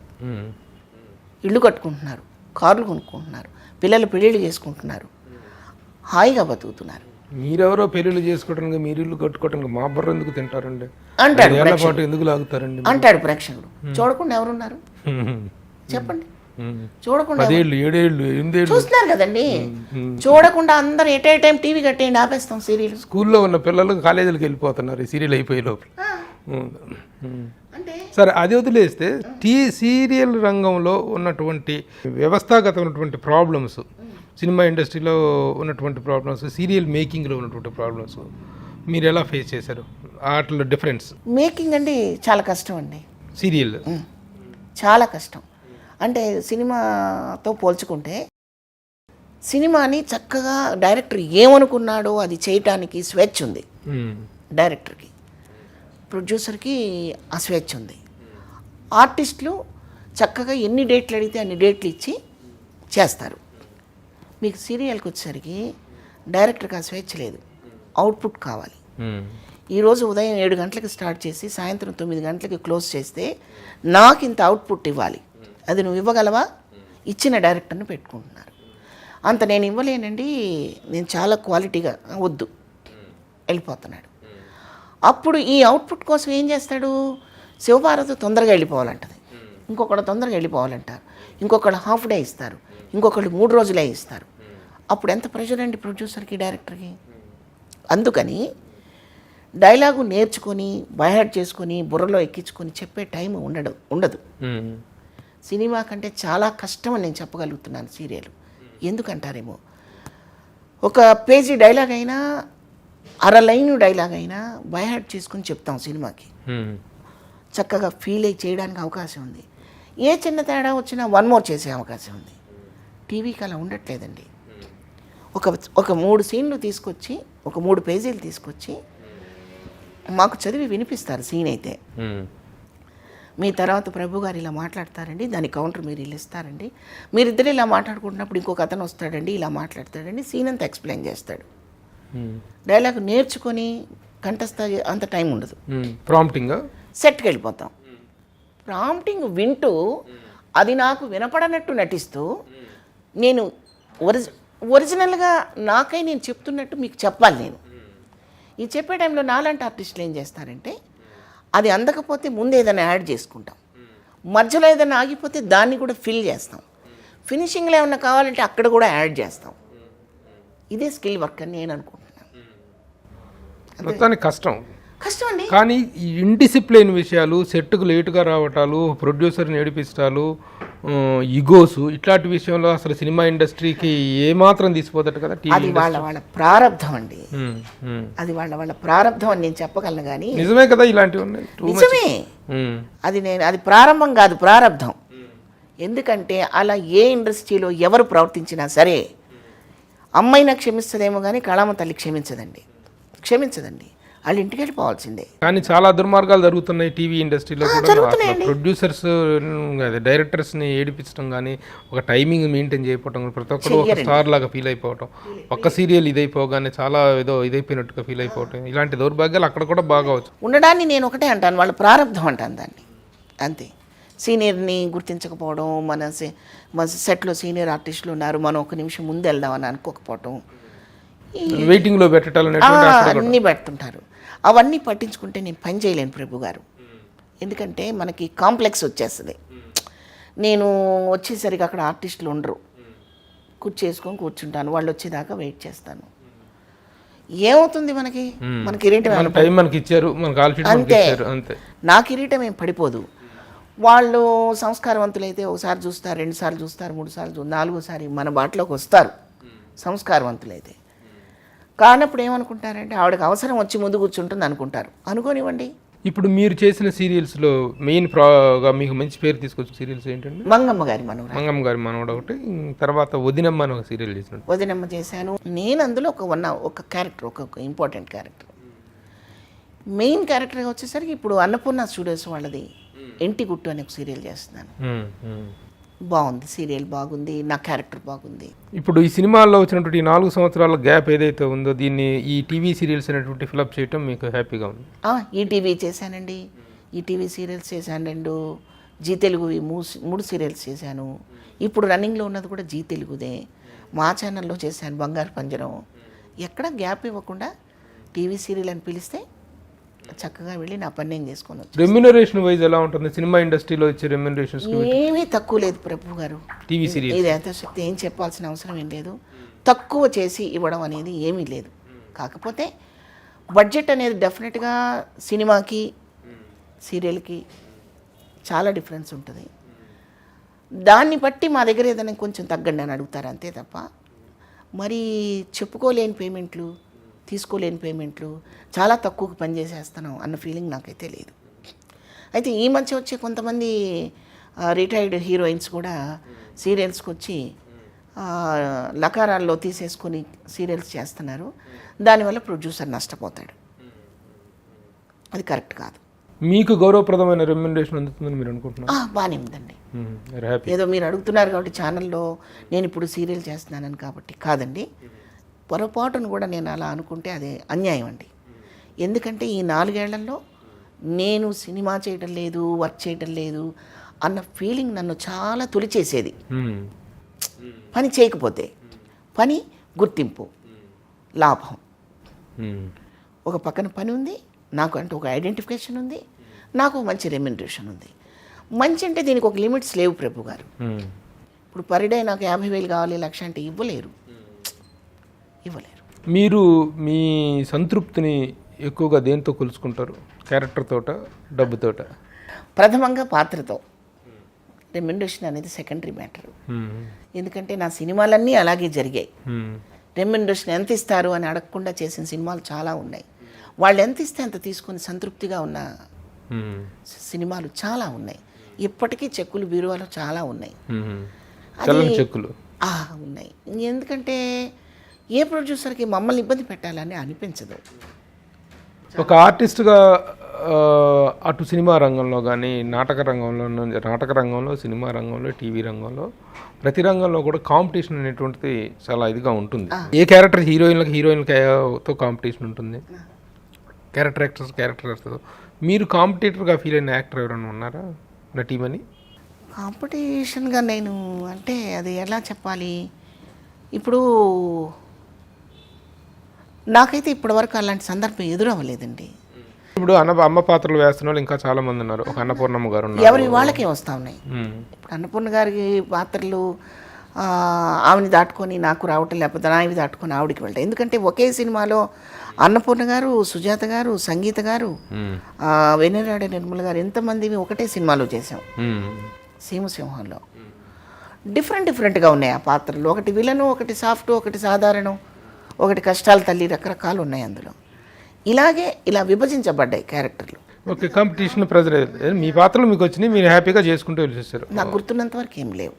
ఇళ్ళు కట్టుకుంటున్నారు, కార్లు కొనుక్కుంటున్నారు, పిల్లలు పెళ్ళిళ్ళు చేసుకుంటున్నారు, హాయిగా బతుకుతున్నారు. మీరెవరో పెళ్ళిళ్ళు చేసుకోవడానికి, మీరు ఇల్లు కట్టుకోవడానికి మా బుర్ర ఎందుకు తింటారండి అంటాడు ఎందుకు లాగుతారండి అంటాడు ప్రేక్షకుడు. చూడకుండా ఎవరున్నారు చెప్పండి? చూడకుండా 7 ఏళ్ళు చూస్తున్నారు కదండి. చూడకుండా అందరు ఎట్ ఏ టైం టీవీ కట్టేయండి, ఆపేస్తాం సీరియల్. స్కూల్లో ఉన్న పిల్లలు కాలేజీలకు వెళ్ళిపోతున్నారు ఈ సీరియల్ అయిపోయే లోపల. సరే, అది వదిలేస్తే సీరియల్ రంగంలో ఉన్నటువంటి వ్యవస్థాగతమైనటువంటి ప్రాబ్లమ్స్, సినిమా ఇండస్ట్రీలో ఉన్నటువంటి ప్రాబ్లమ్స్, సీరియల్ మేకింగ్లో ఉన్నటువంటి ప్రాబ్లమ్స్ మీరు ఎలా ఫేస్ చేశారు? వాటిలో డిఫరెన్స్. మేకింగ్ అండి చాలా కష్టం అండి. సీరియల్ చాలా కష్టం. అంటే సినిమాతో పోల్చుకుంటే సినిమాని చక్కగా డైరెక్టర్ ఏమనుకున్నాడో అది చేయటానికి స్వేచ్ఛ ఉంది డైరెక్టర్కి, ప్రొడ్యూసర్కి ఆ స్వేచ్ఛ ఉంది. ఆర్టిస్టులు చక్కగా ఎన్ని డేట్లు అడిగితే అన్ని డేట్లు ఇచ్చి చేస్తారు. మీకు సీరియల్కి వచ్చేసరికి డైరెక్టర్కి ఆ స్వేచ్ఛ లేదు, అవుట్పుట్ కావాలి. ఈరోజు ఉదయం 7 గంటలకు స్టార్ట్ చేసి సాయంత్రం 9 గంటలకి క్లోజ్ చేస్తే నాకు ఇంత అవుట్పుట్ ఇవ్వాలి, అది నువ్వు ఇవ్వగలవా? ఇచ్చిన డైరెక్టర్ని పెట్టుకుంటున్నారు. అంత నేను ఇవ్వలేనండి, నేను చాలా క్వాలిటీగా వద్దు వెళ్ళిపోతున్నాడు. అప్పుడు ఈ అవుట్పుట్ కోసం ఏం చేస్తాడు? శివభారతి తొందరగా వెళ్ళిపోవాలంటది, ఇంకొకళ్ళు తొందరగా వెళ్ళిపోవాలంటారు, ఇంకొకళ్ళు హాఫ్ డే ఇస్తారు, ఇంకొకళ్ళు 3 రోజులే ఇస్తారు. అప్పుడు ఎంత ప్రెషర్ అండి ప్రొడ్యూసర్కి, డైరెక్టర్కి. అందుకని డైలాగు నేర్చుకొని బైహార్ట్ చేసుకొని బుర్రలో ఎక్కించుకొని చెప్పే టైం ఉండదు. సినిమా కంటే చాలా కష్టం అని నేను చెప్పగలుగుతున్నాను సీరియల్. ఎందుకంటారేమో, ఒక పేజీ డైలాగ్ అయినా, అర లైన్ డైలాగ్ అయినా బైహార్ట్ చేసుకొని చెప్తాం సినిమాకి, చక్కగా ఫీల్ అయ్యి చేయడానికి అవకాశం ఉంది. ఏ చిన్న తేడా వచ్చినా 1 మోర్ చేసే అవకాశం ఉంది. టీవీకి అలా ఉండట్లేదండి. ఒక 3 సీన్లు తీసుకొచ్చి, ఒక 3 పేజీలు తీసుకొచ్చి మాకు చదివి వినిపిస్తారు సీన్ అయితే. మీ తర్వాత ప్రభు గారు ఇలా మాట్లాడతారండి, దాని కౌంటర్ మీరు ఇలా ఇస్తారండి, మీరిద్దరు ఇలా మాట్లాడుకుంటున్నప్పుడు ఇంకొక అతను వస్తాడండి, ఇలా మాట్లాడతాడండి, సీన్ అంతా ఎక్స్ప్లెయిన్ చేస్తాడు. డైలాగ్ నేర్చుకొని కంఠస్థ అంత టైం ఉండదు. ప్రాంప్టింగ్ సెట్కి వెళ్ళిపోతాం. ప్రాంప్టింగ్ వింటూ అది నాకు వినపడనట్టు నటిస్తూ నేను ఒరిజినల్గా నాకై నేను చెప్తున్నట్టు మీకు చెప్పాలి. నేను ఈ చెప్పే టైంలో నాలాంటి ఆర్టిస్టులు ఏం చేస్తారంటే, అది అందకపోతే ముందు ఏదైనా యాడ్ చేసుకుంటాం, మధ్యలో ఏదైనా ఆగిపోతే దాన్ని కూడా ఫిల్ చేస్తాం, ఫినిషింగ్లో ఏమన్నా కావాలంటే అక్కడ కూడా యాడ్ చేస్తాం. ఇదే స్కిల్ వర్క్ అని నేను అనుకుంటున్నాను. మొత్తానికి కష్టం. కష్టం అండి. కానీ ఈ ఇండిసిప్లిన్ విషయాలు, సెట్కు లేటుగా రావటాలు, ప్రొడ్యూసర్ని ఏడిపిస్తాలు, ఇగోస్, ఇట్లాంటి విషయంలో అసలు సినిమా ఇండస్ట్రీకి ఏమాత్రం తీసిపోతట కదా. అది వాళ్ళ ప్రారంధం అండి. అది వాళ్ళ ప్రారంధం అని నేను చెప్పగలను. కానీ నిజమే కదా, ఇలాంటివి ఉన్నాయి. నిజమే. అది ప్రారంభం కాదు, ప్రారంధం. ఎందుకంటే అలా ఏ ఇండస్ట్రీలో ఎవరు ప్రవర్తించినా సరే అమ్మాయినా క్షమిస్తుందేమో కానీ కళామ తల్లి క్షమించదండి. వాళ్ళు ఇంటికి వెళ్ళిపోవాల్సిందే. కానీ చాలా దుర్మార్గాలు జరుగుతున్నాయి టీవీ ఇండస్ట్రీలో కూడా. ప్రొడ్యూసర్స్ డైరెక్టర్స్ని ఏడిపించడం కానీ, ఒక టైమింగ్ మెయింటైన్ చేయకపోవడం, ప్రతి ఒక్కరు ఒక స్టార్ లాగా ఫీల్ అయిపోవటం, ఒక్క సీరియల్ ఇదైపోగానే చాలా ఏదో ఇదైపోయినట్టుగా ఫీల్ అయిపోవటం, ఇలాంటి దౌర్భాగ్యాలు అక్కడ కూడా బాగా వచ్చు. ఉండడాన్ని నేను ఒకటే అంటాను, వాళ్ళ ప్రారంభం అంటాను దాన్ని, అంతే. సీనియర్ని గుర్తించకపోవడం, మన సెట్లో సీనియర్ ఆర్టిస్టులు ఉన్నారు, మనం ఒక నిమిషం ముందు వెళ్దామని అనుకోకపోవటం, వెయిటింగ్లో పెట్టాలని అన్నీ పెడుతుంటారు. అవన్నీ పట్టించుకుంటే నేను పని చేయలేను ప్రభు గారు. ఎందుకంటే మనకి కాంప్లెక్స్ వచ్చేస్తుంది. నేను వచ్చేసరికి అక్కడ ఆర్టిస్టులు ఉండరు, కూర్చేసుకొని కూర్చుంటాను, వాళ్ళు వచ్చేదాకా వెయిట్ చేస్తాను. ఏమవుతుంది మన కిరీటం అంతే. నా కిరీటం ఏం పడిపోదు. వాళ్ళు సంస్కారవంతులైతే ఒకసారి చూస్తారు, 2 సార్లు చూస్తారు, 3 సార్లు చూస్తారు, 4వ సారి మన బాటలోకి వస్తారు సంస్కారవంతులైతే. కానప్పుడు ఏమనుకుంటారంటే ఆవిడకి అవసరం వచ్చి ముందు కూర్చుంటుంది అనుకుంటారు. అనుకోనివ్వండి. ఇప్పుడు మీరు చేసిన సీరియల్స్లో మెయిన్ మీకు మంచి పేరు తీసుకొచ్చిన సీరియల్స్ ఏంటంటే మంగమ్మ గారి మనవడు ఒకటి, తర్వాత వదినమ్మ అని ఒక సీరియల్ చేసిన. వదినమ్మ చేశాను నేను. అందులో ఒక క్యారెక్టర్, ఒక ఇంపార్టెంట్ క్యారెక్టర్. మెయిన్ క్యారెక్టర్గా వచ్చేసరికి ఇప్పుడు అన్నపూర్ణ స్టూడియోస్ వాళ్ళది ఇంటి గుట్టు అనే ఒక సీరియల్ చేస్తున్నాను. బాగుంది, సీరియల్ బాగుంది, నా క్యారెక్టర్ బాగుంది. ఇప్పుడు ఈ సినిమాల్లో వచ్చినటువంటి 4 సంవత్సరాల గ్యాప్ ఏదైతే ఉందో, దీన్ని ఈ టీవీ సీరియల్స్ అనేటువంటి ఫిలప్ చేయటం మీకు హ్యాపీగా ఉంది? ఈటీవీ చేశానండి, ఈటీవీ సీరియల్స్ చేశాను 2, జీ తెలుగు 3 సీరియల్స్ చేశాను. ఇప్పుడు రన్నింగ్లో ఉన్నది కూడా జీ తెలుగుదే. మా ఛానల్లో చేశాను బంగారు పంజరం. ఎక్కడ గ్యాప్ ఇవ్వకుండా టీవీ సీరియల్ అని పిలిస్తే చక్కగా వెళ్ళి నా పని నేను చేసుకొని వచ్చాను. రెమ్యునరేషన్ వైజ్ ఎలా ఉంటుంది సినిమా ఇండస్ట్రీలో ఇచ్చే రెమ్యునరేషన్? ఏమీ తక్కువ లేదు ప్రభు గారు. టీవీ సీరియల్ ఇది ఎంత శక్తి ఏం చెప్పాల్సిన అవసరం ఏం లేదు. తక్కువ చేసి ఇవ్వడం అనేది ఏమీ లేదు. కాకపోతే బడ్జెట్ అనేది డెఫినెట్గా సినిమాకి సీరియల్కి చాలా డిఫరెన్స్ ఉంటుంది. దాన్ని బట్టి మా దగ్గర ఏదైనా కొంచెం తగ్గండి అని అడుగుతారు అంతే తప్ప, మరి చెప్పుకోలేని పేమెంట్లు, తీసుకోలేని పేమెంట్లు, చాలా తక్కువకు పనిచేసేస్తాను అన్న ఫీలింగ్ నాకైతే లేదు. అయితే ఈ మధ్య వచ్చే కొంతమంది రిటైర్డ్ హీరోయిన్స్ కూడా సీరియల్స్కి వచ్చి లకారాల్లో తీసేసుకొని సీరియల్స్ చేస్తున్నారు. దానివల్ల ప్రొడ్యూసర్ నష్టపోతాడు. అది కరెక్ట్ కాదు. మీకు గౌరవప్రదమైన రెమ్యునరేషన్ అందుతుందని మీరు అనుకుంటున్నారు? బాగానే ఉందండి. ఏదో మీరు అడుగుతున్నారు కాబట్టి ఛానల్లో నేను ఇప్పుడు సీరియల్ చేస్తున్నానని కాబట్టి కాదండి. పొరపాటును కూడా నేను అలా అనుకుంటే అది అన్యాయం అండి. ఎందుకంటే ఈ 4 ఏళ్లలో నేను సినిమా చేయడం లేదు, వర్క్ చేయడం లేదు అన్న ఫీలింగ్ నన్ను చాలా తొలిచేసేది. పని చేయకపోతే పని, గుర్తింపు, లాభం, ఒక పక్కన పని ఉంది, నాకు అంటే ఒక ఐడెంటిఫికేషన్ ఉంది, నాకు మంచి రెమ్యునరేషన్ ఉంది. మంచి అంటే దీనికి ఒక లిమిట్స్ లేవు ప్రభు గారు. ఇప్పుడు పర్ డే నాకు 50,000 కావాలి, 1,00,000 అంటే ఇవ్వలేరు. మీరు మీ సంతృప్తిని ఎక్కువగా దేంతో కొలుసుకుంటారు? క్యారెక్టర్ తోట, డబ్బుతోట? ప్రథమంగా పాత్రతో. రెమ్యునరేషన్ అనేది సెకండరీ మ్యాటర్. ఎందుకంటే నా సినిమాలన్నీ అలాగే జరిగాయి. రెమ్యునరేషన్ ఎంత ఇస్తారు అని అడగకుండా చేసిన సినిమాలు చాలా ఉన్నాయి. వాళ్ళు ఎంత ఇస్తే అంత తీసుకుని సంతృప్తిగా ఉన్న సినిమాలు చాలా ఉన్నాయి. ఇప్పటికీ చెక్కులు బీరువాలో చాలా ఉన్నాయి. చెక్కులు ఉన్నాయి. ఎందుకంటే ఏ ప్రొడ్యూసర్కి మమ్మల్ని ఇబ్బంది పెట్టాలని అనిపించదు. ఒక ఆర్టిస్ట్గా అటు సినిమా రంగంలో కానీ, నాటక రంగంలో, సినిమా రంగంలో, టీవీ రంగంలో, ప్రతి రంగంలో కూడా కాంపిటీషన్ అనేటువంటిది చాలా ఇదిగా ఉంటుంది. ఏ క్యారెక్టర్ హీరోయిన్లతో కాంపిటీషన్ ఉంటుంది, క్యారెక్టర్స్తో. మీరు కాంపిటీటర్గా ఫీల్ అయిన యాక్టర్ ఎవరైనా ఉన్నారా నటీమని? కాంపిటీషన్గా నేను అంటే అది ఎలా చెప్పాలి, ఇప్పుడు నాకైతే ఇప్పటివరకు అలాంటి సందర్భం ఎదురవ్వలేదండి. ఇప్పుడు అమ్మ పాత్రలు వేస్తున్న వాళ్ళు ఇంకా చాలా మంది ఉన్నారు. ఒక అన్నపూర్ణమ్మ గారు ఉన్నారు. ఎవరి వాళ్ళకే వస్తూ ఉన్నాయి. ఇప్పుడు అన్నపూర్ణ గారి పాత్రలు ఆవిని దాటుకొని నాకు రావటం, లేకపోతే నావి దాటుకొని ఆవిడికి వెళ్ళటం. ఎందుకంటే ఒకే సినిమాలో అన్నపూర్ణ గారు, సుజాత గారు, సంగీత గారు, వెన్నెరాడ నిర్మల గారు ఎంతమంది ఒకటే సినిమాలో చేసాం. సీమసింహంలో డిఫరెంట్గా ఉన్నాయి ఆ పాత్రలు. ఒకటి విలను, ఒకటి సాఫ్ట్, ఒకటి సాధారణం, ఒకటి కష్టాల తల్లి, రకరకాలు ఉన్నాయి అందులో. ఇలా విభజించబడ్డాయి క్యారెక్టర్లు. ఓకే, కాంపిటీషన్ ప్రెజర్ మీ పాత్రలు మీకు వచ్చినాయి, మీరు హ్యాపీగా చేసుకుంటూ వెళ్ళేసారు. నాకు గుర్తున్నంత వరకు ఏం లేవు.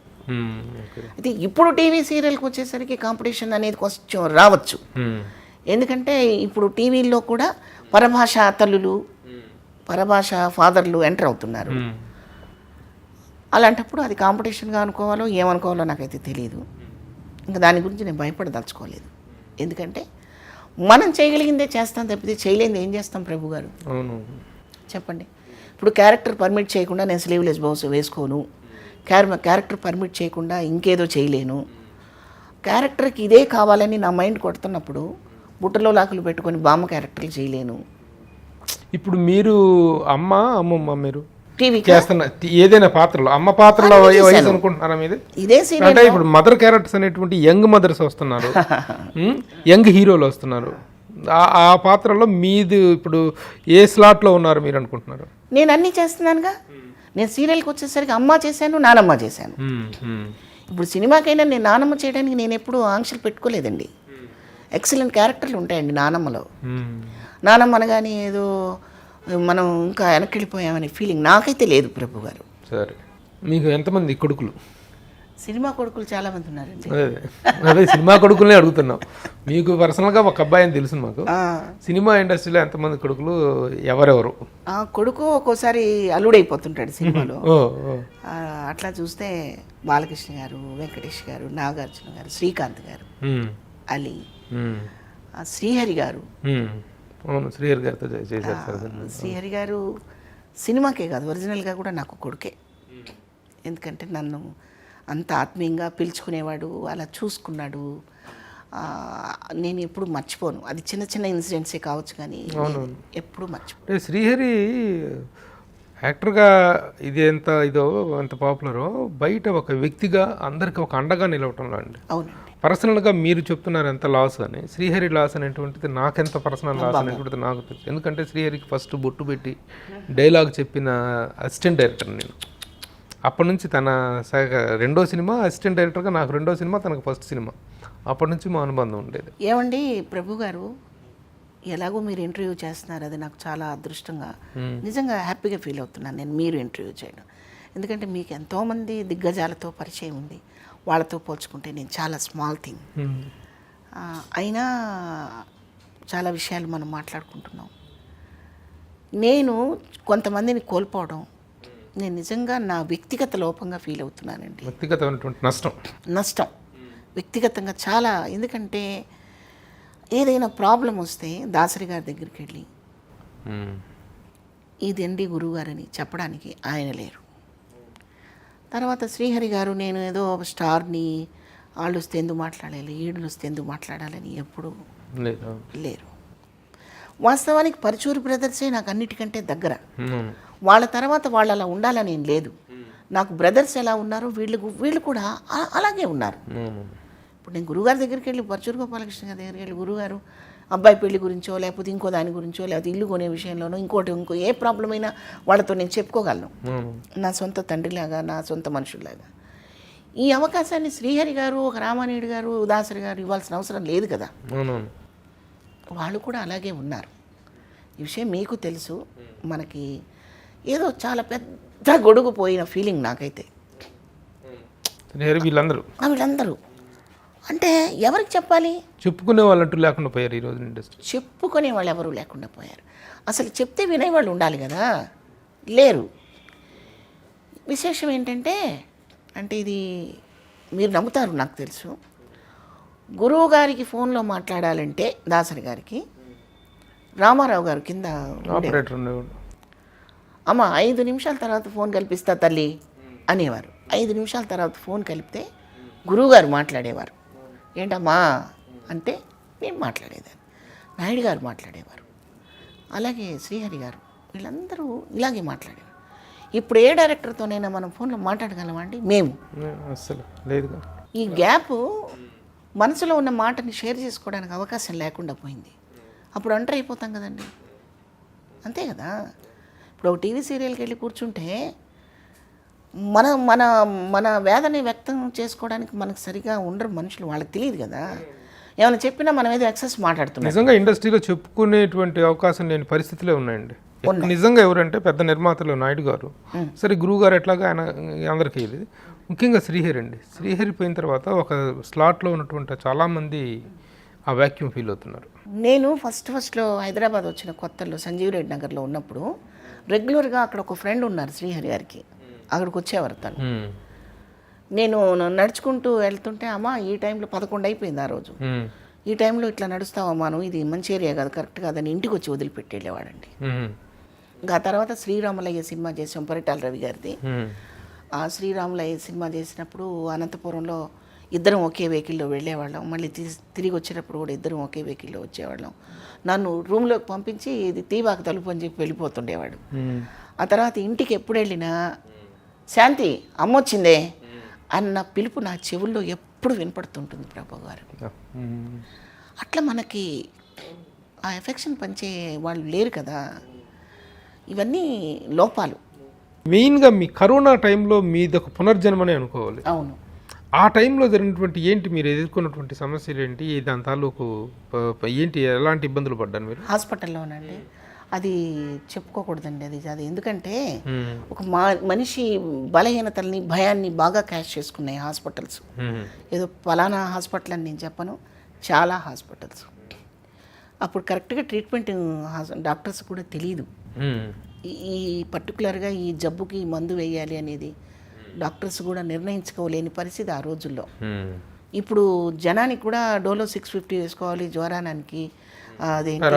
అయితే ఇప్పుడు టీవీ సీరియల్కి వచ్చేసరికి కాంపిటీషన్ అనేది కొంచెం రావచ్చు. ఎందుకంటే ఇప్పుడు టీవీల్లో కూడా పరభాష తల్లులు, పరభాష ఫాదర్లు ఎంటర్ అవుతున్నారు. అలాంటప్పుడు అది కాంపిటీషన్గా అనుకోవాలో ఏమనుకోవాలో నాకైతే తెలియదు. ఇంకా దాని గురించి నేను భయపడదలుచుకోలేదు. ఎందుకంటే మనం చేయగలిగిందే చేస్తాం తప్పితే చేయలేనిది ఏం చేస్తాం ప్రభు గారు? చెప్పండి. ఇప్పుడు క్యారెక్టర్ పర్మిట్ చేయకుండా నేను స్లీవ్లెస్ బ్లౌజ్ వేసుకోను, క్యారెక్టర్ పర్మిట్ చేయకుండా ఇంకేదో చేయలేను. క్యారెక్టర్కి ఇదే కావాలని నా మైండ్ కొడుతున్నప్పుడు బుట్టలో లాకులు పెట్టుకొని బామ్మ క్యారెక్టర్లు చేయలేను. ఇప్పుడు మీరు అమ్మమ్మ మీరు టీవీ చేస్తున్న ఏదైనా పాత్రలో అమ్మ పాత్రలో వయసు అనుకుంటున్నారా మీది? ఇదే సీరియల్ అంటే ఇప్పుడు మదర్ క్యారెక్టర్స్ అనేటువంటి యంగ్ మదర్స్ వస్తున్నారు, యంగ్ హీరోలు వస్తున్నారు. ఆ పాత్రలో మీది ఇప్పుడు ఏ స్లాట్లో ఉన్నారు మీరు అనుకుంటున్నారు? నేను అన్నీ చేస్తున్నానుగా. నేను సీరియల్కి వచ్చేసరికి అమ్మ చేశాను, నానమ్మ చేశాను. ఇప్పుడు సినిమాకైనా నేను నానమ్మ చేయడానికి నేను ఎప్పుడూ ఆంక్షలు పెట్టుకోలేదండి. ఎక్సలెంట్ క్యారెక్టర్లు ఉంటాయండి నానమ్మలో. నానమ్మ అనగానే ఏదో మనం ఇంకా వెనక్కి వెళ్ళిపోయామనే ఫీలింగ్ నాకైతే లేదు ప్రభు గారు. సరే, మీకు ఎంతమంది కొడుకులు? సినిమా కొడుకులు చాలామంది ఉన్నారండి. అదే సినిమా కొడుకులనే అడుగుతున్నాం. మీకు పర్సనల్గా ఒక అబ్బాయి అని తెలుసు మాకు. సినిమా ఇండస్ట్రీలో ఎంతమంది కొడుకులు, ఎవరెవరు? కొడుకు ఒక్కోసారి అల్లుడైపోతుంటాడు సినిమాలో. అట్లా చూస్తే బాలకృష్ణ గారు, వెంకటేష్ గారు, నాగార్జున గారు, శ్రీకాంత్ గారు, అలీ, శ్రీహరి గారు. అవును, శ్రీహరి గారితో చేశారు. శ్రీహరి గారు సినిమాకే కాదు, ఒరిజినల్గా కూడా నాకు కొడుకే. ఎందుకంటే నన్ను అంత ఆత్మీయంగా పిలుచుకునేవాడు, అలా చూసుకున్నాడు. నేను ఎప్పుడు మర్చిపోను. అది చిన్న చిన్న ఇన్సిడెంట్సే కావచ్చు కానీ ఎప్పుడు మర్చిపోను. శ్రీహరి యాక్టర్గా ఎంత పాపులరో, బయట ఒక వ్యక్తిగా అందరికి ఒక అండగా నిలవటంలో అండి. అవునండి. పర్సనల్గా మీరు చెప్తున్నారు ఎంత లాస్ అని. శ్రీహరి లాస్ అనేటువంటిది నాకెంత పర్సనల్ లాస్ అనేటువంటిది నాకు తెలుసు. ఎందుకంటే శ్రీహరికి ఫస్ట్ బొట్టు పెట్టి డైలాగ్ చెప్పిన అసిస్టెంట్ డైరెక్టర్ నేను. అప్పటి నుంచి తన రెండో సినిమా అసిస్టెంట్ డైరెక్టర్గా, నాకు రెండో సినిమా, తనకు ఫస్ట్ సినిమా. అప్పటి నుంచి మా అనుబంధం ఉండేది. ఏమండి ప్రభు గారు, ఎలాగో మీరు ఇంటర్వ్యూ చేస్తున్నారు, అది నాకు చాలా అదృష్టంగా, నిజంగా హ్యాపీగా ఫీల్ అవుతున్నాను నేను మీరు ఇంటర్వ్యూ చేయడం. ఎందుకంటే మీకు ఎంతోమంది దిగ్గజాలతో పరిచయం ఉంది. వాళ్ళతో పోల్చుకుంటే నేను చాలా స్మాల్ థింగ్. అయినా చాలా విషయాలు మనం మాట్లాడుకుంటున్నాం. నేను కొంతమందిని కోల్పోవడం నేను నిజంగా నా వ్యక్తిగత లోపంగా ఫీల్ అవుతున్నానండి. వ్యక్తిగతమైనటువంటి నష్టం వ్యక్తిగతంగా చాలా. ఎందుకంటే ఏదైనా ప్రాబ్లం వస్తే దాసరి గారి దగ్గరికి వెళ్ళి ఇదండి గురువుగారని చెప్పడానికి ఆయన లేరు. తర్వాత శ్రీహరి గారు, నేను ఏదో స్టార్ని, వాళ్ళు వస్తే ఎందుకు మాట్లాడాలి, ఈడులు వస్తే ఎందుకు మాట్లాడాలని ఎప్పుడూ లేరు. వాస్తవానికి పరుచూరి బ్రదర్సే నాకు అన్నిటికంటే దగ్గర. వాళ్ళ తర్వాత వాళ్ళు అలా ఉండాలని ఏం లేదు. నాకు బ్రదర్స్ ఎలా ఉన్నారో వీళ్ళు కూడా అలాగే ఉన్నారు. ఇప్పుడు నేను గురువుగారి దగ్గరికి వెళ్ళి, పరుచూరి గోపాలకృష్ణ గారి దగ్గరికి వెళ్ళి, గురువుగారు అబ్బాయి పెళ్లి గురించో, లేకపోతే ఇంకో దాని గురించో, లేకపోతే ఇల్లు కొనే విషయంలోనో, ఇంకో ఏ ప్రాబ్లం అయినా వాళ్ళతో నేను చెప్పుకోగలను. నా సొంత తండ్రిలాగా, నా సొంత మనుషుల్లాగా. ఈ అవకాశాన్ని శ్రీహరి గారు, ఒక రామానాయుడు గారు, దాసరి గారు ఇవ్వాల్సిన అవసరం లేదు కదా. వాళ్ళు కూడా అలాగే ఉన్నారు. ఈ విషయం మీకు తెలుసు. మనకి ఏదో చాలా పెద్ద గొడుగు పోయిన ఫీలింగ్ నాకైతే. వీళ్ళందరూ అంటే ఎవరికి చెప్పాలి? చెప్పుకునే వాళ్ళంటూ లేకుండా పోయారు ఈరోజు ఇండస్ట్రీ. చెప్పుకునే వాళ్ళు ఎవరు లేకుండా పోయారు. అసలు చెప్తే వినేవాళ్ళు ఉండాలి కదా, లేరు. విశేషం ఏంటంటే, అంటే ఇది మీరు నమ్ముతారు నాకు తెలుసు, గురువు గారికి ఫోన్లో మాట్లాడాలంటే దాసరి గారికి రామారావు గారు కింద అమ్మ 5 నిమిషాల తర్వాత ఫోన్ కల్పిస్తా తల్లి అనేవారు. 5 నిమిషాల తర్వాత ఫోన్ కలిపితే గురువుగారు మాట్లాడేవారు. ఏంటమ్మా అంటే నేను మాట్లాడేదాన్ని, నాయుడు గారు మాట్లాడేవారు, అలాగే శ్రీహరి గారు, వీళ్ళందరూ ఇలాగే మాట్లాడేవారు. ఇప్పుడు ఏ డైరెక్టర్తోనైనా మనం ఫోన్లో మాట్లాడగలమా అండి? మేము అసలు లేదు. ఈ గ్యాప్ మనసులో ఉన్న మాటని షేర్ చేసుకోవడానికి అవకాశం లేకుండా పోయింది. అప్పుడు ఒంటరి అయిపోతాం కదండి, అంతే కదా. ఇప్పుడు ఒక టీవీ సీరియల్కి వెళ్ళి కూర్చుంటే మన మన మన వేదన వ్యక్తం చేసుకోవడానికి మనకు సరిగా ఉండరు మనుషులు, వాళ్ళకి తెలియదు కదా. ఏమైనా చెప్పినా మనం ఏదో ఎక్సెస్ మాట్లాడుతున్నాం. నిజంగా ఇండస్ట్రీలో చెప్పుకునేటువంటి అవకాశం లేని పరిస్థితులే ఉన్నాయండి. నిజంగా ఎవరంటే పెద్ద నిర్మాతలు నాయుడు గారు, సరే గురువు గారు ఎట్లాగా ఆయన అందరికీ ఇది, ముఖ్యంగా శ్రీహరి అండి. శ్రీహరి పోయిన తర్వాత ఒక స్లాట్లో ఉన్నటువంటి చాలామంది ఆ వ్యాక్యూమ్ ఫీల్ అవుతున్నారు. నేను ఫస్ట్లో హైదరాబాద్ వచ్చిన కొత్తల్లో సంజీవ్ రెడ్డి నగర్లో ఉన్నప్పుడు రెగ్యులర్గా అక్కడ ఒక ఫ్రెండ్ ఉన్నారు శ్రీహరి గారికి, అక్కడికి వచ్చేవారు తను. నేను నడుచుకుంటూ వెళ్తుంటే అమ్మ ఈ టైంలో 11 అయిపోయింది ఆ రోజు, ఈ టైంలో ఇట్లా నడుస్తావమ్మా నువ్వు, ఇది మంచి ఏరియా కాదు, కరెక్ట్ కాదని ఇంటికి వచ్చి వదిలిపెట్టి వెళ్ళేవాడండి. ఇంకా ఆ తర్వాత శ్రీరాములయ్య సినిమా చేసాం పరిటాల రవి గారిది. ఆ శ్రీరాములయ్య సినిమా చేసినప్పుడు అనంతపురంలో ఇద్దరం ఒకే వెహికల్లో వెళ్ళేవాళ్ళం, మళ్ళీ తిరిగి వచ్చేటప్పుడు కూడా ఇద్దరం ఒకే వెహికల్లో వచ్చేవాళ్ళం. నన్ను రూమ్లోకి పంపించి ఇది తీవాక తలుపు అని చెప్పి వెళ్ళిపోతుండేవాడు. ఆ తర్వాత ఇంటికి ఎప్పుడు వెళ్ళినా శాంతి అమ్మొచ్చిందే అన్న పిలుపు నా చెవుల్లో ఎప్పుడు వినపడుతుంటుంది ప్రభు గారు. అట్లా మనకి ఆ ఎఫెక్షన్ పంచే వాళ్ళు లేరు కదా, ఇవన్నీ లోపాలు. మెయిన్గా మీ కరోనా టైంలో మీదొక పునర్జన్మనే అనుకోవాలి. అవును, ఆ టైంలో జరిగినటువంటి ఏంటి, మీరు ఎదుర్కొన్నటువంటి సమస్యలు ఏంటి, దాని తాలూకు ఏంటి, ఎలాంటి ఇబ్బందులు పడ్డాను మీరు? హాస్పిటల్లోనండి అది చెప్పుకోకూడదండి, అది ఎందుకంటే ఒక మనిషి బలహీనతల్ని భయాన్ని బాగా క్యాష్ చేసుకున్నాయి హాస్పిటల్స్. ఏదో ఫలానా హాస్పిటల్ అని నేను చెప్పను, చాలా హాస్పిటల్స్. అప్పుడు కరెక్ట్గా ట్రీట్మెంట్ డాక్టర్స్ కూడా తెలియదు, ఈ పర్టికులర్గా ఈ జబ్బుకి మందు వేయాలి అనేది డాక్టర్స్ కూడా నిర్ణయించుకోలేని పరిస్థితి ఆ రోజుల్లో. ఇప్పుడు జనానికి కూడా డోలో 650 వేసుకోవాలి, జ్వరానికి అదేంటి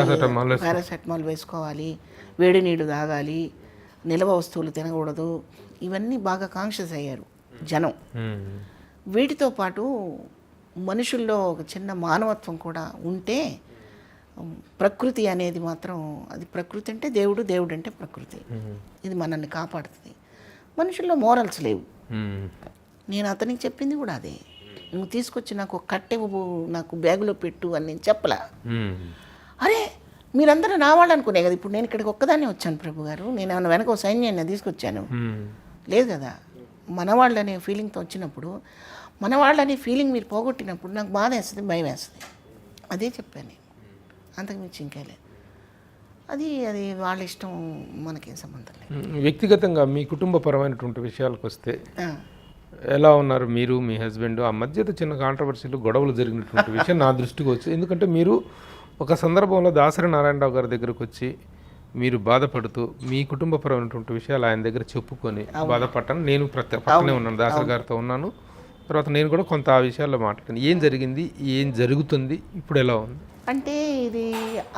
పారాసెటమాల్ వేసుకోవాలి, వేడి నీళ్ళు తాగాలి, నిల్వ వస్తువులు తినకూడదు, ఇవన్నీ బాగా కాన్షియస్ అయ్యారు జనం. వీటితో పాటు మనుషుల్లో ఒక చిన్న మానవత్వం కూడా ఉంటే ప్రకృతి అనేది మాత్రం, అది ప్రకృతి అంటే దేవుడు, దేవుడు అంటే ప్రకృతి, ఇది మనల్ని కాపాడుతుంది. మనుషుల్లో మోరల్స్ లేవు. నేను అతనికి చెప్పింది కూడా అదే, నువ్వు తీసుకొచ్చి నాకు కట్టె నాకు బ్యాగులో పెట్టు అని నేను చెప్పలా. అరే మీరందరూ నా వాళ్ళు అనుకునే కదా, ఇప్పుడు నేను ఇక్కడికి ఒక్కదాన్ని వచ్చాను ప్రభు గారు, నేను ఏమన్నా వెనక ఒక సైన్యాన్ని తీసుకొచ్చాను లేదు కదా. మనవాళ్ళు అనే ఫీలింగ్తో వచ్చినప్పుడు, మనవాళ్ళు అనే ఫీలింగ్ మీరు పోగొట్టినప్పుడు నాకు బాధ వేస్తుంది, భయం వేస్తుంది. అదే చెప్పాను నేను, అంతకుమించి ఇంకా లేదు. అది అది వాళ్ళ ఇష్టం, మనకేం సంబంధం లేదు. వ్యక్తిగతంగా మీ కుటుంబపరమైనటువంటి విషయాలకు వస్తే ఎలా ఉన్నారు మీరు, మీ హస్బెండ్? ఆ మధ్యలో చిన్న కాంట్రవర్సీలు, గొడవలు జరిగినటువంటి విషయం నా దృష్టికి వచ్చింది. ఎందుకంటే మీరు ఒక సందర్భంలో దాసరి నారాయణరావు గారి దగ్గరకు వచ్చి మీరు బాధపడుతూ మీ కుటుంబపరమైనటువంటి విషయాలు ఆయన దగ్గర చెప్పుకొని బాధపడ్డాను. నేను పక్కనే ఉన్నాను, దాసరి గారితో ఉన్నాను. తర్వాత నేను కూడా కొంత ఆ విషయాల్లో మాట్లాడాను. ఏం జరిగింది, ఏం జరుగుతుంది, ఇప్పుడు ఎలా ఉంది అంటే ఇది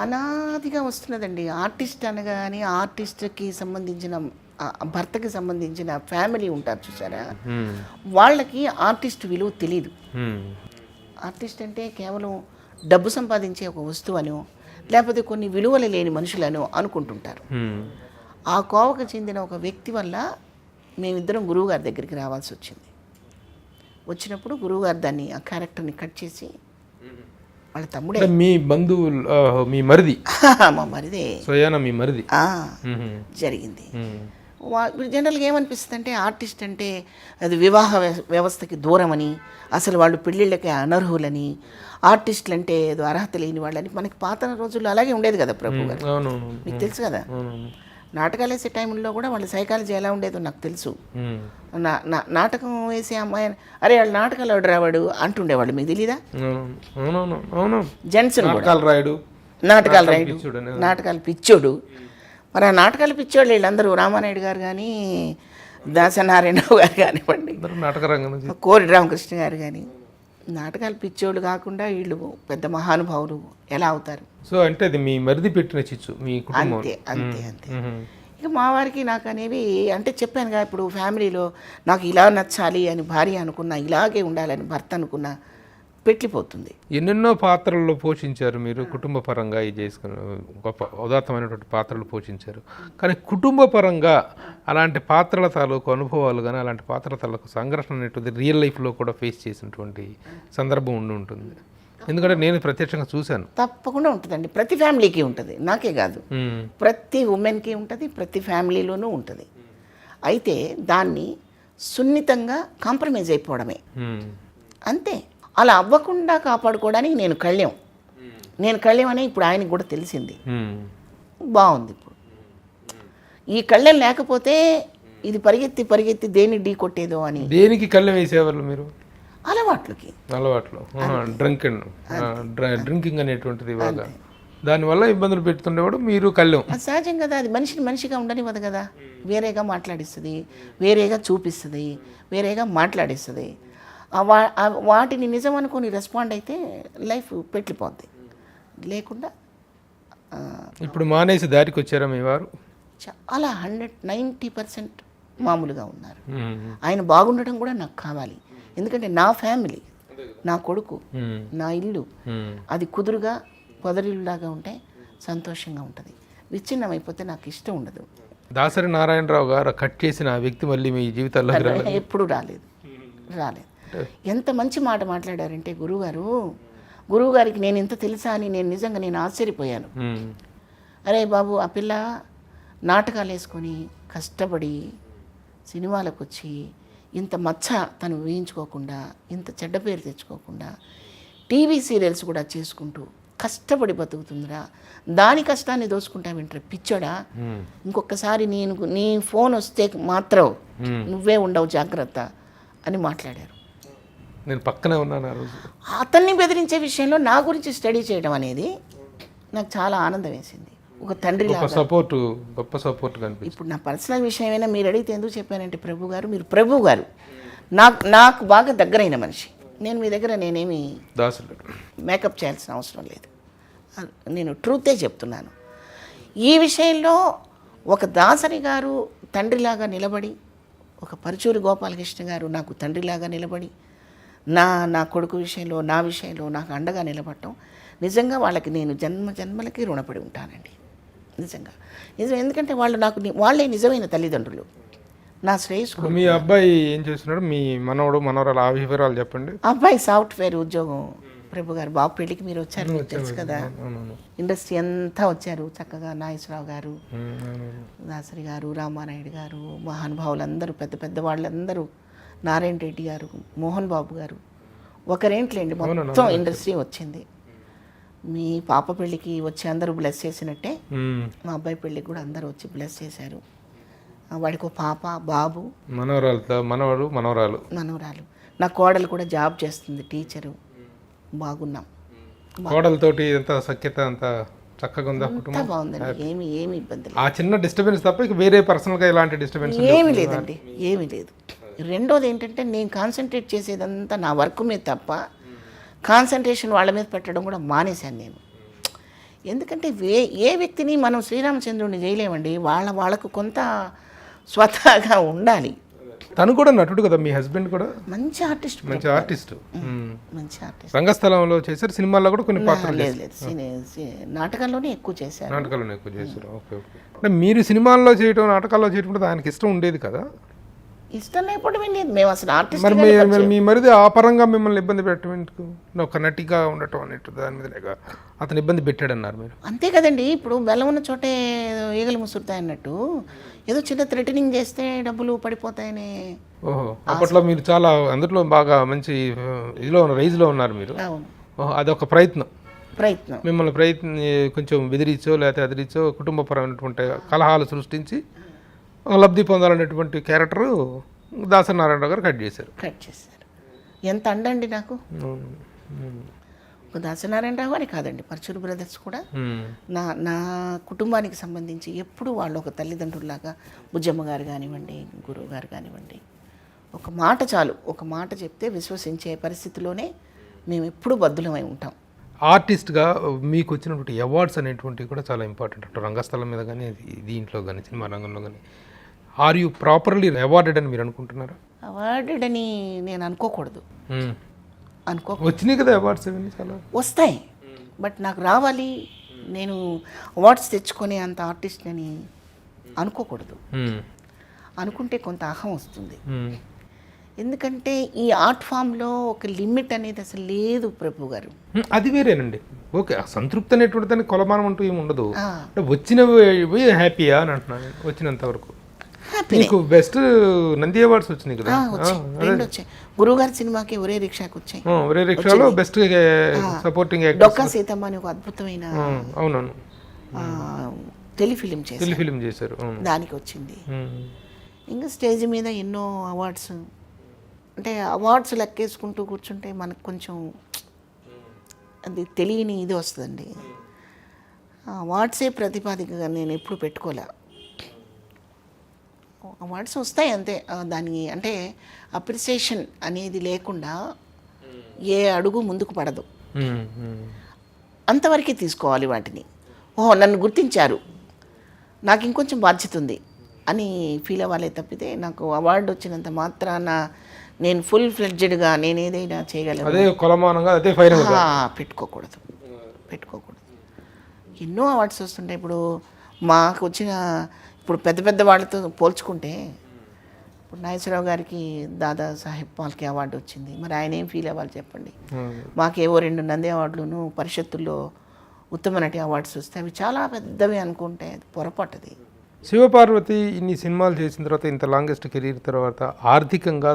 అనాదిగా వస్తున్నదండి. ఆర్టిస్ట్ అనగానే ఆర్టిస్ట్కి సంబంధించిన భర్తకి సంబంధించిన ఫ్యామిలీ ఉంటారు చూసారా, వాళ్ళకి ఆర్టిస్ట్ విలువ తెలీదు. ఆర్టిస్ట్ అంటే కేవలం డబ్బు సంపాదించే ఒక వస్తువు అనో, లేకపోతే కొన్ని విలువలు లేని మనుషులను అనుకుంటుంటారు. ఆ కోవకు చెందిన ఒక వ్యక్తి వల్ల మేమిద్దరం గురువుగారి దగ్గరికి రావాల్సి వచ్చింది. వచ్చినప్పుడు గురువుగారు దాన్ని, ఆ క్యారెక్టర్ని కట్ చేసి, వాళ్ళ తమ్ముడే, మీ బంధువులు, మీ మరిది, మా మరిదే సోయానా మీ మరిది జరిగింది. జనరల్గా ఏమనిపిస్తుంది అంటే ఆర్టిస్ట్ అంటే అది వివాహ వ్యవస్థకి దూరమని, అసలు వాళ్ళు పెళ్ళిళ్ళకి అనర్హులని, ఆర్టిస్టులు అంటే ఏదో అర్హత లేని వాళ్ళని, మనకి పాత రోజుల్లో అలాగే ఉండేది కదా ప్రభు గారు, మీకు తెలుసు కదా. నాటకాలు వేసే టైంలో కూడా వాళ్ళ సైకాలజీ ఎలా ఉండేదో నాకు తెలుసు. నాటకం వేసే అమ్మాయి అరే వాళ్ళు నాటకాలు ఎవడు రావాడు అంటుండేవాళ్ళు, మీకు తెలీదా? జెంట్స్ నాటకాలు రాయుడు, నాటకాలు పిచ్చోడు. మరి ఆ నాటకాలు పిచ్చోళ్ళు వీళ్ళందరూ రామానాయుడు గారు కానీ, దాసనారాయణరావు గారు కానివ్వండి, కోరి రామకృష్ణ గారు కానీ, నాటకాలు పిచ్చోళ్ళు కాకుండా వీళ్ళు పెద్ద మహానుభావులు ఎలా అవుతారు? సో అంటే అది మీ మరిది పెట్టిన చిచ్చు మీ కుటుంబం. అంతే అంతే అంతే. ఇక మా వారికి నాకు అనేవి అంటే చెప్పాను కదా, ఇప్పుడు ఫ్యామిలీలో నాకు ఇలా నచ్చాలి అని భార్య అనుకున్నా, ఇలాగే ఉండాలని భర్త అనుకున్నా, పెట్టిపోతుంది. ఎన్నెన్నో పాత్రల్లో పోషించారు మీరు, కుటుంబ పరంగా ఇది చేసుకుని గొప్ప ఉదాత్తమైనటువంటి పాత్రలు పోషించారు. కానీ కుటుంబ పరంగా అలాంటి పాత్రల తాలూకు అనుభవాలు కానీ అలాంటి పాత్రల తాలూకు సంఘర్షణ అనేటువంటి రియల్ లైఫ్లో కూడా ఫేస్ చేసినటువంటి సందర్భం ఉండి ఉంటుంది. ఎందుకంటే నేను ప్రత్యక్షంగా చూశాను. తప్పకుండా ఉంటుందండి, ప్రతి ఫ్యామిలీకి ఉంటుంది, నాకే కాదు, ప్రతి ఉమెన్కి ఉంటుంది, ప్రతి ఫ్యామిలీలోనూ ఉంటుంది. అయితే దాన్ని సున్నితంగా కాంప్రమైజ్ అయిపోవడమే అంతే. అలా అవ్వకుండా కాపాడుకోవడానికి నేను కళ్యం అని ఇప్పుడు ఆయనకు కూడా తెలిసింది. బాగుంది. ఇప్పుడు ఈ కళ్యం లేకపోతే ఇది పరిగెత్తి దేన్ని ఢీ కొట్టేదో అని. దేనికి కళ్ళెం వేసేవాళ్ళు మీరు? అలవాట్లు డ్రింకింగ్ అనేటువంటిది బాగా, దానివల్ల ఇబ్బందులు పెడుతుండేవాడు. మీరు కళ్ళెం అది సహజం కదా, అది మనిషిగా ఉండనివ్వదు కదా. వేరేగా మాట్లాడిస్తుంది, వేరేగా చూపిస్తుంది, వేరేగా మాట్లాడిస్తుంది. వాటిని నిజం అనుకుని రెస్పాండ్ అయితే లైఫ్ పెట్టిపోద్ది. లేకుండా ఇప్పుడు మానేసి దారికి వచ్చారా మీ వారు? చాలా 90% మామూలుగా ఉన్నారు. ఆయన బాగుండటం కూడా నాకు కావాలి. ఎందుకంటే నా ఫ్యామిలీ, నా కొడుకు, నా ఇల్లు అది కుదురుగా పొదరిల్లాగా ఉంటే సంతోషంగా ఉంటుంది. విచ్ఛిన్నం అయిపోతే నాకు ఇష్టం ఉండదు. దాసరి నారాయణరావు గారు కట్ చేసిన ఆ వ్యక్తి మళ్ళీ మీ జీవితాల్లో ఎప్పుడు రాలేదు. ఎంత మంచి మాట మాట్లాడారంటే గురువుగారికి నేను ఇంత తెలుసా అని నేను ఆశ్చర్యపోయాను. అరే బాబు, ఆ పిల్ల నాటకాలు వేసుకొని కష్టపడి సినిమాలకు వచ్చి ఇంత మచ్చ తను వేయించుకోకుండా, ఇంత చెడ్డ పేరు తెచ్చుకోకుండా టీవీ సీరియల్స్ కూడా చేసుకుంటూ కష్టపడి బతుకుతుందిరా. దాని కష్టాన్ని దోసుకుంటా వింటారు పిచ్చోడా. ఇంకొకసారి నీ ఫోన్ వస్తే మాత్రం నువ్వే ఉండవు, జాగ్రత్త అని మాట్లాడారు. నేను పక్కనే ఉన్నాను ఆ రోజు. అతన్ని బెదిరించే విషయంలో నా గురించి స్టడీ చేయడం అనేది నాకు చాలా ఆనందం వేసింది. ఒక తండ్రి గొప్ప సపోర్ట్ కనిపిస్తుంది. ఇప్పుడు నా పర్సనల్ విషయమైనా మీరు అడిగితే ఎందుకు చెప్పానంటే, మీరు ప్రభు గారు నాకు బాగా దగ్గరైన మనిషి. నేను మీ దగ్గర నేనేమి మేకప్ చేయాల్సిన అవసరం లేదు. నేను ట్రూతే చెప్తున్నాను. ఈ విషయంలో ఒక దాసరి గారు తండ్రిలాగా నిలబడి, ఒక పరుచూరి గోపాలకృష్ణ గారు నాకు తండ్రిలాగా నిలబడి నా కొడుకు విషయంలో, నా విషయంలో నాకు అండగా నిలబడటం నిజంగా వాళ్ళకి నేను జన్మలకి రుణపడి ఉంటానండి. నిజం. ఎందుకంటే వాళ్ళే నిజమైన తల్లిదండ్రులు. నా శ్రేయస్సు. మీ అబ్బాయి ఏం చేస్తున్నాడు? మీ మనవరాలు ఆ వివరాలు చెప్పండి. అబ్బాయి సాఫ్ట్వేర్ ఉద్యోగం. ప్రభు గారు బాబు పెళ్ళికి మీరు వచ్చారు, మీకు తెలుసు కదా. ఇండస్ట్రీ అంతా వచ్చారు చక్కగా. నాగేశ్వరరావు గారు, దాసరి గారు, రామానాయుడు గారు, మహానుభావులందరూ, పెద్ద వాళ్ళందరూ, నారాయణ రెడ్డి గారు, మోహన్ బాబు గారు, ఒకరేంట్లేండి మొత్తం ఇండస్ట్రీ వచ్చింది. మీ పాప పెళ్ళికి వచ్చి అందరూ బ్లెస్ చేసినట్టే మా అబ్బాయి పెళ్ళికి కూడా అందరూ వచ్చి బ్లెస్ చేశారు. వాడికి ఒక పాప, బాబు, మనవరాలు. నా కోడలు కూడా జాబ్ చేస్తుంది, టీచరు. బాగున్నాం. కోడలతోటి ఎంత సఖ్యత, అంత చక్కగా ఉందా కుటుంబం? బాగుందండి, ఏమి ఇబ్బంది లేదు. ఆ చిన్న డిస్టర్బెన్స్ తప్ప ఇక వేరే పర్సనల్గా ఎలాంటి డిస్టర్బెన్స్ ఏమీ లేదండి, ఏమీ లేదు. రెండోది ఏంటంటే, నేను కాన్సన్ట్రేట్ చేసేదంతా నా వర్క్ మీద తప్ప కాన్సన్ట్రేషన్ వాళ్ళ మీద పెట్టడం కూడా మానేశాను నేను. ఎందుకంటే ఏ వ్యక్తిని మనం శ్రీరామచంద్రుడిని చేయలేమండి. వాళ్ళకు కొంత స్వతహాగా ఉండాలి. తను కూడా నటుడు కదా, మీ హస్బెండ్ కూడా మంచి ఆర్టిస్ట్. రంగస్థలంలో చేశారు, సినిమాల్లో కూడా కొన్ని పాత్రలు. లేదు, నాటకాల్లోనే ఎక్కువ చేశారు. ఓకే. అంటే మీరు సినిమాల్లో చేయడం, నాటకాల్లో చేయడం కూడా ఆయనకి ఇష్టం ఉండేది కదా? ఇష్టం లేకపోవడం లేదు. మేము అసలు ఆర్టిస్ట్. మరి మీ మరిది ఆ పరంగా మిమ్మల్ని ఇబ్బంది పెట్టడం ఎందుకు? ఒక నటిగా ఉండటం అన్నట్టు దాని మీద అతను ఇబ్బంది పెట్టాడన్నారు మీరు. అంతే కదండి. ఇప్పుడు బెల్లం ఉన్న చోటే ఈగలు ముసురుతాయి అన్నట్టు, ఏదో చిన్న థ్రెటనింగ్ చేస్తే డబ్బులు పడిపోతాయని. ఓహో, అప్పట్లో మీరు చాలా అందులో బాగా మంచి రైజ్లో ఉన్నారు మీరు. అదొక ప్రయత్నం మిమ్మల్ని కొంచెం బెదిరించో లేకపోతే అదిరించో కుటుంబపరమైనటువంటి కలహాలు సృష్టించి లబ్ధి పొందాలనేటువంటి క్యారెక్టర్ దాసరి నారాయణరావు గారు కట్ చేశారు. ఎంత అండండి నాకు. దాసరి నారాయణరావు అని కాదండి, పరచూరు బ్రదర్స్ కూడా నా కుటుంబానికి సంబంధించి ఎప్పుడు వాళ్ళు ఒక తల్లిదండ్రులాగా, బుజ్జమ్మ గారు కానివ్వండి, గురువు గారు కానివ్వండి, ఒక మాట చాలు, ఒక మాట చెప్తే విశ్వసించే పరిస్థితిలోనే మేము ఎప్పుడు బద్దులమై ఉంటాం. ఆర్టిస్ట్గా మీకు వచ్చినటువంటి అవార్డ్స్ అనేటువంటివి కూడా చాలా ఇంపార్టెంట్. అటు రంగస్థలం మీద కానీ, దీంట్లో కానీ, సినిమా రంగంలో కానీ. ఆర్ యూ ప్రాపర్లీ అవార్డెడ్ అని మీరు అనుకుంటున్నారా? అవార్డెడ్ అని నేను అనుకోకూడదు. అనుకో. వచ్చినాయి కదా అవార్డ్స్ అవన్నీ చాలా. వస్తాయి, బట్ నాకు రావాలి, నేను అవార్డ్స్ తెచ్చుకొని అంత ఆర్టిస్ట్ అని అనుకోకూడదు. అనుకుంటే కొంత అహం వస్తుంది. ఎందుకంటే ఈ ఆర్ట్ ఫామ్లో ఒక లిమిట్ అనేది అసలు లేదు ప్రభు గారు. అది వేరేనండి. ఓకే, సంతృప్తి అనేటువంటి దానికి కొలమానం అంటూ ఏమి ఉండదు. ఆ. వచ్చినవి హ్యాపీయా అని అంటున్నాను. వచ్చినంత వరకు హ్యాపీ. నీకు బెస్ట్ నంది అవార్డ్స్ వచ్చినాయి కదా. రెండు వచ్చాయి. గురువుగారి సినిమాకి ఒరే రిక్షాకి వచ్చాయి. ఒరే రిక్షాలో బెస్ట్ సపోర్టింగ్ డొక్కా సీతమ్మ అని ఒక అద్భుతమైన అవునవును టెలిఫిలిం చేశారు. టెలిఫిలిం చేశారు, దానికి వచ్చింది. ఇంకా స్టేజ్ మీద ఎన్నో అవార్డ్స్, అంటే అవార్డ్స్ లెక్కేసుకుంటూ కూర్చుంటే మనకు కొంచెం అది తెలియని ఇది వస్తుందండి. అవార్డ్సే ప్రతిపాదికగా నేను ఎప్పుడు పెట్టుకోలే. అవార్డ్స్ వస్తాయి అంతే. దాని అంటే అప్రిసియేషన్ అనేది లేకుండా ఏ అడుగు ముందుకు పడదు. అంతవరకే తీసుకోవాలి వాటిని. ఓహో, నన్ను గుర్తించారు, నాకు ఇంకొంచెం బాధ్యత ఉంది అని ఫీల్ అవ్వాలే తప్పితే నాకు అవార్డు వచ్చినంత మాత్రాన నేను ఫుల్ ఫ్లెడ్జెడ్గా నేను ఏదైనా చేయగలను అదే కొలమానంగా అదే ఫైనల్ పెట్టుకోకూడదు. ఎన్నో అవార్డ్స్ వస్తుంటాయి. ఇప్పుడు మాకు వచ్చిన ఇప్పుడు పెద్ద పెద్ద వాళ్ళతో పోల్చుకుంటే ఇప్పుడు నాగేశ్వరరావు గారికి దాదా సాహెబ్ ఫాల్కే అవార్డు వచ్చింది. మరి ఆయన ఏం ఫీల్ అవ్వాలి చెప్పండి. మాకేవో 2 నంది అవార్డులను పరిషత్తుల్లో ఉత్తమ నటి అవార్డ్స్ వస్తే అవి చాలా పెద్దవి అనుకుంటే అది పొరపాటుది. శివపార్వతి ఇన్ని సినిమాలు చేసిన తర్వాత, ఇంత లాంగెస్ట్ కెరీర్ తర్వాత ఆర్థికంగా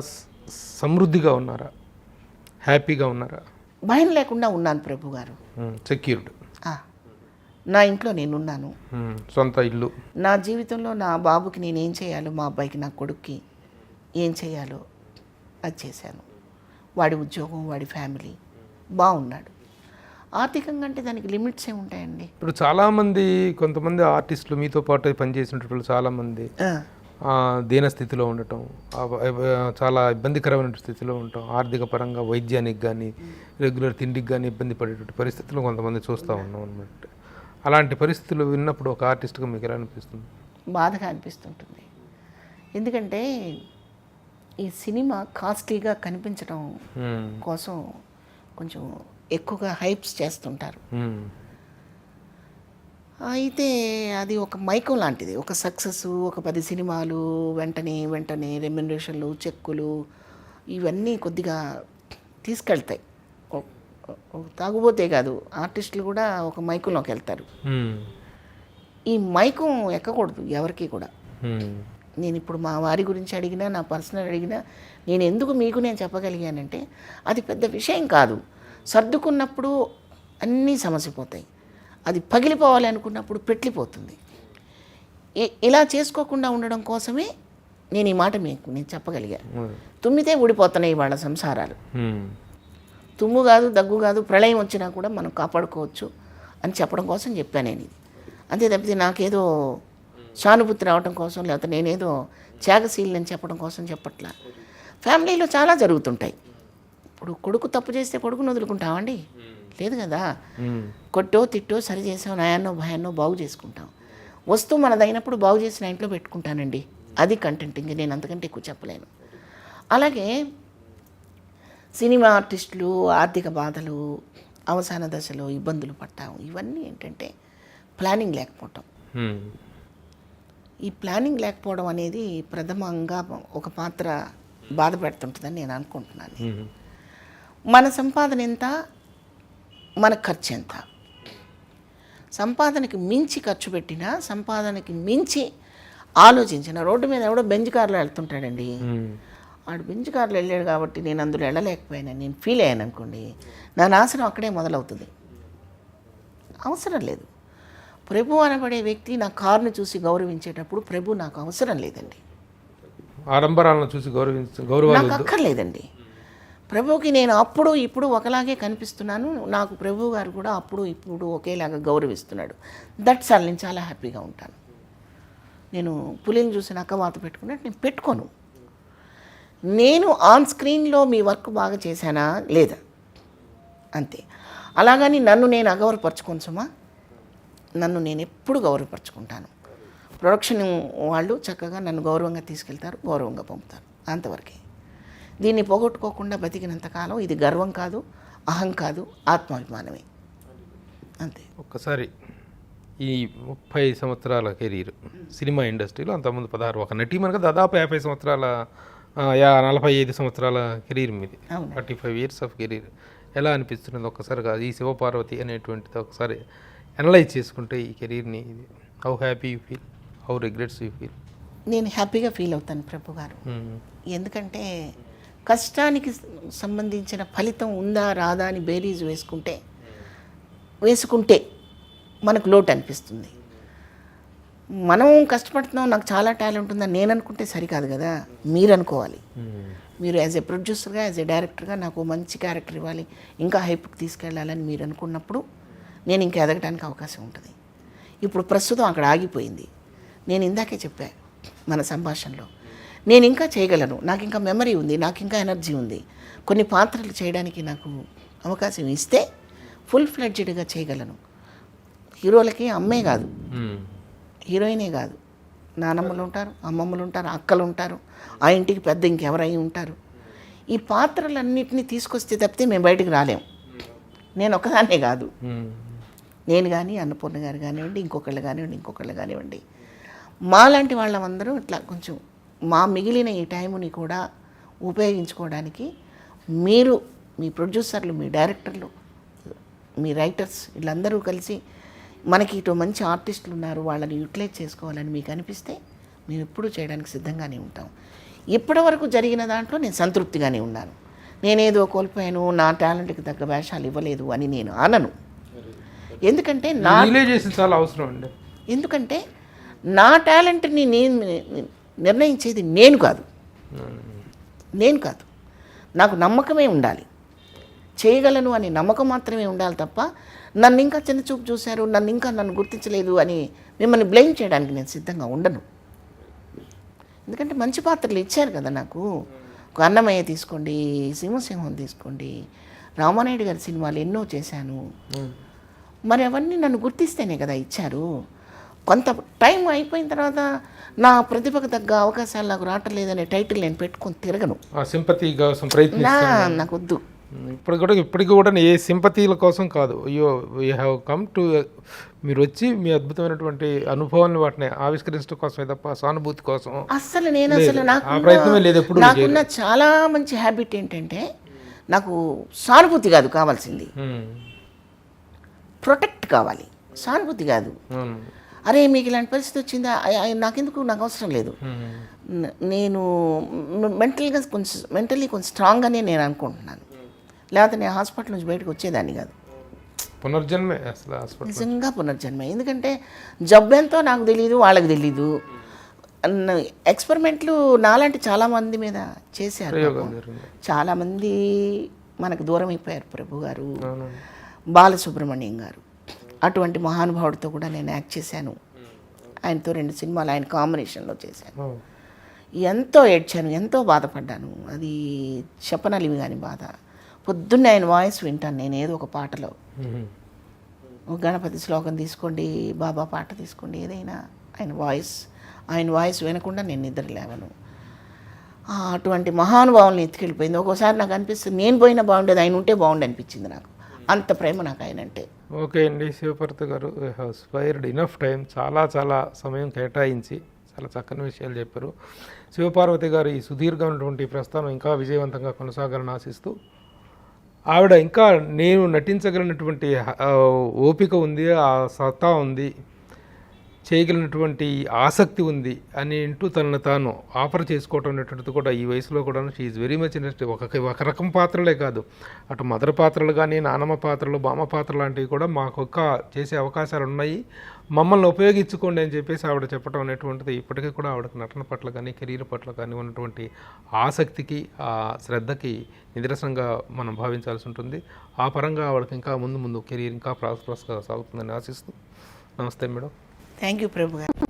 సమృద్ధిగా ఉన్నారా? హ్యాపీగా ఉన్నారా? భయం లేకుండా ఉన్నాను ప్రభు గారు. సెక్యూర్డ్. నా ఇంట్లో నేనున్నాను, సొంత ఇల్లు. నా జీవితంలో నా బాబుకి నేను ఏం చేయాలో, మా అబ్బాయికి నా కొడుక్కి ఏం చేయాలో అది చేశాను. వాడి ఉద్యోగం, వాడి ఫ్యామిలీ బాగున్నాడు. ఆర్థికంగా అంటే దానికి లిమిట్స్ ఏ ఉంటాయండి. ఇప్పుడు చాలామంది, కొంతమంది ఆర్టిస్టులు మీతో పాటు పనిచేసినటువంటి చాలామంది దీనస్థితిలో ఉండటం, చాలా ఇబ్బందికరమైన స్థితిలో ఉండటం, ఆర్థిక పరంగా వైద్యానికి కానీ రెగ్యులర్ తిండికి కానీ ఇబ్బంది పడేటువంటి పరిస్థితులు కొంతమంది చూస్తూ ఉన్నాం అన్నమాట. అలాంటి పరిస్థితులు విన్నప్పుడు ఒక ఆర్టిస్ట్గా మీకు ఎలా అనిపిస్తుంది? బాధగా అనిపిస్తుంటుంది. ఎందుకంటే ఈ సినిమా కాస్ట్లీగా కనిపించడం కోసం కొంచెం ఎక్కువగా హైప్స్ చేస్తుంటారు. అయితే అది ఒక మైకం లాంటిది. ఒక సక్సెస్, ఒక 10 సినిమాలు వెంటనే రెమ్యునరేషన్లు, చెక్కులు ఇవన్నీ కొద్దిగా తీసుకెళ్తాయి. తాగుబోతే కాదు, ఆర్టిస్టులు కూడా ఒక మైకంలోకి వెళ్తారు. ఈ మైకం ఎక్కకూడదు ఎవరికి కూడా. నేను ఇప్పుడు మా వారి గురించి అడిగినా, నా పర్సనల్ అడిగినా, నేను ఎందుకు మీకు నేను చెప్పగలిగానంటే అది పెద్ద విషయం కాదు. సర్దుకున్నప్పుడు అన్నీ సమసిపోతాయి. అది పగిలిపోవాలి అనుకున్నప్పుడు పెట్లిపోతుంది. ఇలా చేసుకోకుండా ఉండడం కోసమే నేను ఈ మాట మీకు నేను చెప్పగలిగా. తుమ్మితే ఊడిపోతున్నాయి వాళ్ళ సంసారాలు. తుమ్ము కాదు, దగ్గు కాదు, ప్రళయం వచ్చినా కూడా మనం కాపాడుకోవచ్చు అని చెప్పడం కోసం చెప్పాను నేను ఇది. అంతే తప్పితే నాకేదో సానుభూతి రావడం కోసం, లేకపోతే నేనేదో త్యాగశీలని చెప్పడం కోసం చెప్పట్లా. ఫ్యామిలీలో చాలా జరుగుతుంటాయి. ఇప్పుడు కొడుకు తప్పు చేస్తే కొడుకును వదులుకుంటామండి? లేదు కదా. కొట్టో తిట్టో సరి చేసాం, నయాన్నో భయాన్నో బాగు చేసుకుంటాం. వస్తువు మనదైనప్పుడు బాగు చేసిన ఇంట్లో పెట్టుకుంటానండి. అది కంటెంట్. ఇంక నేను అంతకంటే ఎక్కువ చెప్పలేను. అలాగే సినిమా ఆర్టిస్టులు ఆర్థిక బాధలు, అవసాన దశలో ఇబ్బందులు పడ్డాం. ఇవన్నీ ఏంటంటే ప్లానింగ్ లేకపోవటం. ఈ ప్లానింగ్ లేకపోవడం అనేది ప్రథమంగా ఒక పాత్ర బాధ పెడుతుంటుందని నేను అనుకుంటున్నాను. మన సంపాదన ఎంత, మన ఖర్చు ఎంత. సంపాదనకి మించి ఖర్చు పెట్టినా, సంపాదనకి మించి ఆలోచించిన, రోడ్డు మీద ఎవడో బెంజ్ కార్లో వెళ్తుంటాడండి, వాడు బెంజ్ కార్లో వెళ్ళాడు కాబట్టి నేను అందులో వెళ్ళలేకపోయాను, నేను ఫీల్ అయ్యాను అనుకోండి, నా నాశనం అక్కడే మొదలవుతుంది. అవసరం లేదు. ప్రభు అనబడే వ్యక్తి నా కారుని చూసి గౌరవించేటప్పుడు ప్రభు నాకు అవసరం లేదండి. ఆడంబరాలను చూసి నాకు అక్కర్లేదండి. ప్రభువుకి నేను అప్పుడు ఇప్పుడు ఒకలాగే కనిపిస్తున్నాను. నాకు ప్రభు గారు కూడా అప్పుడు ఇప్పుడు ఒకేలాగా గౌరవిస్తున్నాడు. That's all. నేను చాలా హ్యాపీగా ఉంటాను. నేను పులిని చూసి నక్కవాత పెట్టుకున్నట్టు నేను పెట్టుకోను. నేను ఆన్ స్క్రీన్లో మీ వర్క్ బాగా చేశానా లేదా అంతే. అలాగని నన్ను నేను అగౌరవపరచుకోను సుమా. నన్ను నేను ఎప్పుడు గౌరవపరచుకుంటాను. ప్రొడక్షన్ వాళ్ళు చక్కగా నన్ను గౌరవంగా తీసుకెళ్తారు, గౌరవంగా పంపుతారు, అంతవరకే. దీన్ని పోగొట్టుకోకుండా బతికినంతకాలం ఇది గర్వం కాదు, అహం కాదు, ఆత్మాభిమానమే. అంతే. ఒక్కసారి ఈ 30 సంవత్సరాల కెరీర్ సినిమా ఇండస్ట్రీలో, అంతకుముందు 16, ఒక నటి మనకు దాదాపు 50 సంవత్సరాల 45 సంవత్సరాల కెరీర్ మీది, 35 ఇయర్స్ ఆఫ్ కెరీర్. ఎలా అనిపిస్తుంది ఒక్కసారిగా ఈ శివపార్వతి అనేటువంటిది ఒకసారి అనలైజ్ చేసుకుంటే ఈ కెరీర్ని? How happy you feel, how regrets you feel? నేను హ్యాపీగా ఫీల్ అవుతాను ప్రభు గారు. ఎందుకంటే కష్టానికి సంబంధించిన ఫలితం ఉందా రాదా అని బేరీజు వేసుకుంటే మనకు లోటు అనిపిస్తుంది. మనం కష్టపడుతున్నాం, నాకు చాలా టాలెంట్ ఉందని నేను అనుకుంటే సరికాదు కదా, మీరు అనుకోవాలి. మీరు యాజ్ ఏ ప్రొడ్యూసర్గా, యాజ్ ఏ డైరెక్టర్గా నాకు మంచి క్యారెక్టర్ ఇవ్వాలి, ఇంకా హైప్కి తీసుకెళ్ళాలని మీరు అనుకున్నప్పుడు నేను ఇంకా ఎదగడానికి అవకాశం ఉంటుంది. ఇప్పుడు ప్రస్తుతం అక్కడ ఆగిపోయింది. నేను ఇందాకే చెప్పా మన సంభాషణలో, నేను ఇంకా చేయగలను, నాకు ఇంకా మెమరీ ఉంది, నాకు ఇంకా ఎనర్జీ ఉంది, కొన్ని పాత్రలు చేయడానికి నాకు అవకాశం ఇస్తే ఫుల్ ఫ్లెడ్జెడ్గా చేయగలను. హీరోలకి అమ్మే కాదు, హీరోయినే కాదు, నానమ్మలు ఉంటారు, అమ్మమ్మలు ఉంటారు, అక్కలు ఉంటారు, ఆ ఇంటికి పెద్ద ఇంకెవరై ఉంటారు. ఈ పాత్రలన్నింటినీ తీసుకొస్తే తప్పితే మేము బయటికి రాలేము. నేను ఒకదాన్నే కాదు, నేను కానీ అన్నపూర్ణ గారు కానివ్వండి, ఇంకొకళ్ళు కానివ్వండి, మాలాంటి వాళ్ళందరూ ఇట్లా కొంచెం మా మిగిలిన ఈ టైంని కూడా ఉపయోగించుకోవడానికి మీరు, మీ ప్రొడ్యూసర్లు, మీ డైరెక్టర్లు, మీ రైటర్స్ వీళ్ళందరూ కలిసి మనకి ఇటు మంచి ఆర్టిస్టులు ఉన్నారు, వాళ్ళని యూటిలైజ్ చేసుకోవాలని మీకు అనిపిస్తే మేము ఎప్పుడూ చేయడానికి సిద్ధంగానే ఉంటాం. ఇప్పటి వరకు జరిగిన దాంట్లో నేను సంతృప్తిగానే ఉన్నాను. నేనేదో కోల్పోయాను, నా టాలెంట్కి తగ్గ వేషాలు ఇవ్వలేదు అని నేను అనను. ఎందుకంటే చాలా అవసరం అండి. ఎందుకంటే నా టాలెంట్ని నేను నిర్ణయించేది నేను కాదు, నాకు నమ్మకమే ఉండాలి, చేయగలను అని నమ్మకం మాత్రమే ఉండాలి తప్ప నన్ను ఇంకా చిన్న చూపు చూశారు, నన్ను గుర్తించలేదు అని మిమ్మల్ని బ్లేమ్ చేయడానికి నేను సిద్ధంగా ఉండను. ఎందుకంటే మంచి పాత్రలు ఇచ్చారు కదా నాకు. అన్నమయ్య తీసుకోండి, సింహసింహం తీసుకోండి, రామానాయుడు గారి సినిమాలు ఎన్నో చేశాను. మరి అవన్నీ నన్ను గుర్తిస్తేనే కదా ఇచ్చారు. కొంత టైం అయిపోయిన తర్వాత నా ప్రతిభకు తగ్గ అవకాశాలు నాకు రావటం లేదనే టైటిల్ నేను పెట్టుకొని తిరగను. నాకు వద్దు. ఇప్పటికి కూడా ఏ సింపతీల కోసం కాదు, యూ హ్యావ్ కమ్ టు, మీరు వచ్చి మీ అద్భుతమైనటువంటి అనుభవాన్ని వాటిని ఆవిష్కరించడం కోసమే తప్ప సానుభూతి కోసం అస్సలు నాకున్న చాలా మంచి హ్యాబిట్ ఏంటంటే, నాకు సానుభూతి కాదు కావాల్సింది, ప్రొటెక్ట్ కావాలి, సానుభూతి కాదు. అరే మీకు ఇలాంటి పరిస్థితి వచ్చిందా, నాకెందుకు, నాకు అవసరం లేదు. నేను మెంటల్లీ కొంచెం స్ట్రాంగ్గానే నేను అనుకుంటున్నాను, లేకపోతే నేను హాస్పిటల్ నుంచి బయటకు వచ్చేదాన్ని కాదు. పునర్జన్మే, నిజంగా పునర్జన్మే. ఎందుకంటే జబ్బు ఎంతో నాకు తెలియదు, వాళ్ళకి తెలీదు. ఎక్స్పెరిమెంట్లు నాలాంటి చాలామంది మీద చేశారు. చాలామంది మనకు దూరం అయిపోయారు ప్రభు గారు, బాలసుబ్రహ్మణ్యం గారు, అటువంటి మహానుభావుడితో కూడా నేను యాక్ట్ చేశాను. ఆయనతో 2 సినిమాలు ఆయన కాంబినేషన్లో చేశాను. ఎంతో ఏడ్చాను, ఎంతో బాధపడ్డాను. అది చెప్పనలివి కాని బాధ. పొద్దున్నే ఆయన వాయిస్ వింటాను నేను ఏదో ఒక పాటలో. ఒక గణపతి శ్లోకం తీసుకోండి, బాబా పాట తీసుకోండి, ఏదైనా ఆయన వాయిస్ వినకుండా నేను నిద్ర లేవను. అటువంటి మహానుభావుల్ని ఎత్తుకెళ్ళిపోయింది. ఒక్కోసారి నాకు అనిపిస్తుంది నేను పోయినా బాగుండేది, ఆయన ఉంటే బాగుండి అనిపించింది నాకు. అంత ప్రేమ నాకు ఆయన అంటే. ఓకే అండి, శివపార్వతి గారు, యూ హ్యావ్ స్పైర్డ్ ఇనఫ్ టైం, చాలా సమయం కేటాయించి చాలా చక్కని విషయాలు చెప్పారు. శివపార్వతి గారు ఈ సుదీర్ఘమైనటువంటి ప్రస్థానం ఇంకా విజయవంతంగా కొనసాగాలని ఆశిస్తూ, ఆవిడ ఇంకా నేను నటించగలిగినటువంటి ఓపిక ఉంది, ఆ సత్తా ఉంది, చేయగలిగినటువంటి ఆసక్తి ఉంది అని అంటూ తనను తాను ఆఫర్ చేసుకోవటం అనేటువంటిది కూడా ఈ వయసులో కూడా షీఈ్ వెరీ మచ్ ఇంట్రెస్టెడ్. ఒక రకం పాత్రలే కాదు, అటు మదర్ పాత్రలు కానీ, నానమ్మ పాత్రలు, బామ్మ పాత్రలు లాంటివి కూడా మాకు చేసే అవకాశాలు ఉన్నాయి, మమ్మల్ని ఉపయోగించుకోండి అని చెప్పేసి ఆవిడ చెప్పడం అనేటువంటిది ఇప్పటికీ కూడా ఆవిడకి నటన పట్ల కానీ, కెరీర్ పట్ల కానీ ఉన్నటువంటి ఆసక్తికి, ఆ శ్రద్ధకి నిదర్శనంగా మనం భావించాల్సి ఉంటుంది. ఆ పరంగా ఆవిడకి ఇంకా ముందు కెరీర్ ఇంకా ప్రాస్పరస్గా సాగుతుందని ఆశిస్తూ, నమస్తే మేడం. థ్యాంక్ యూ ప్రభు గారు.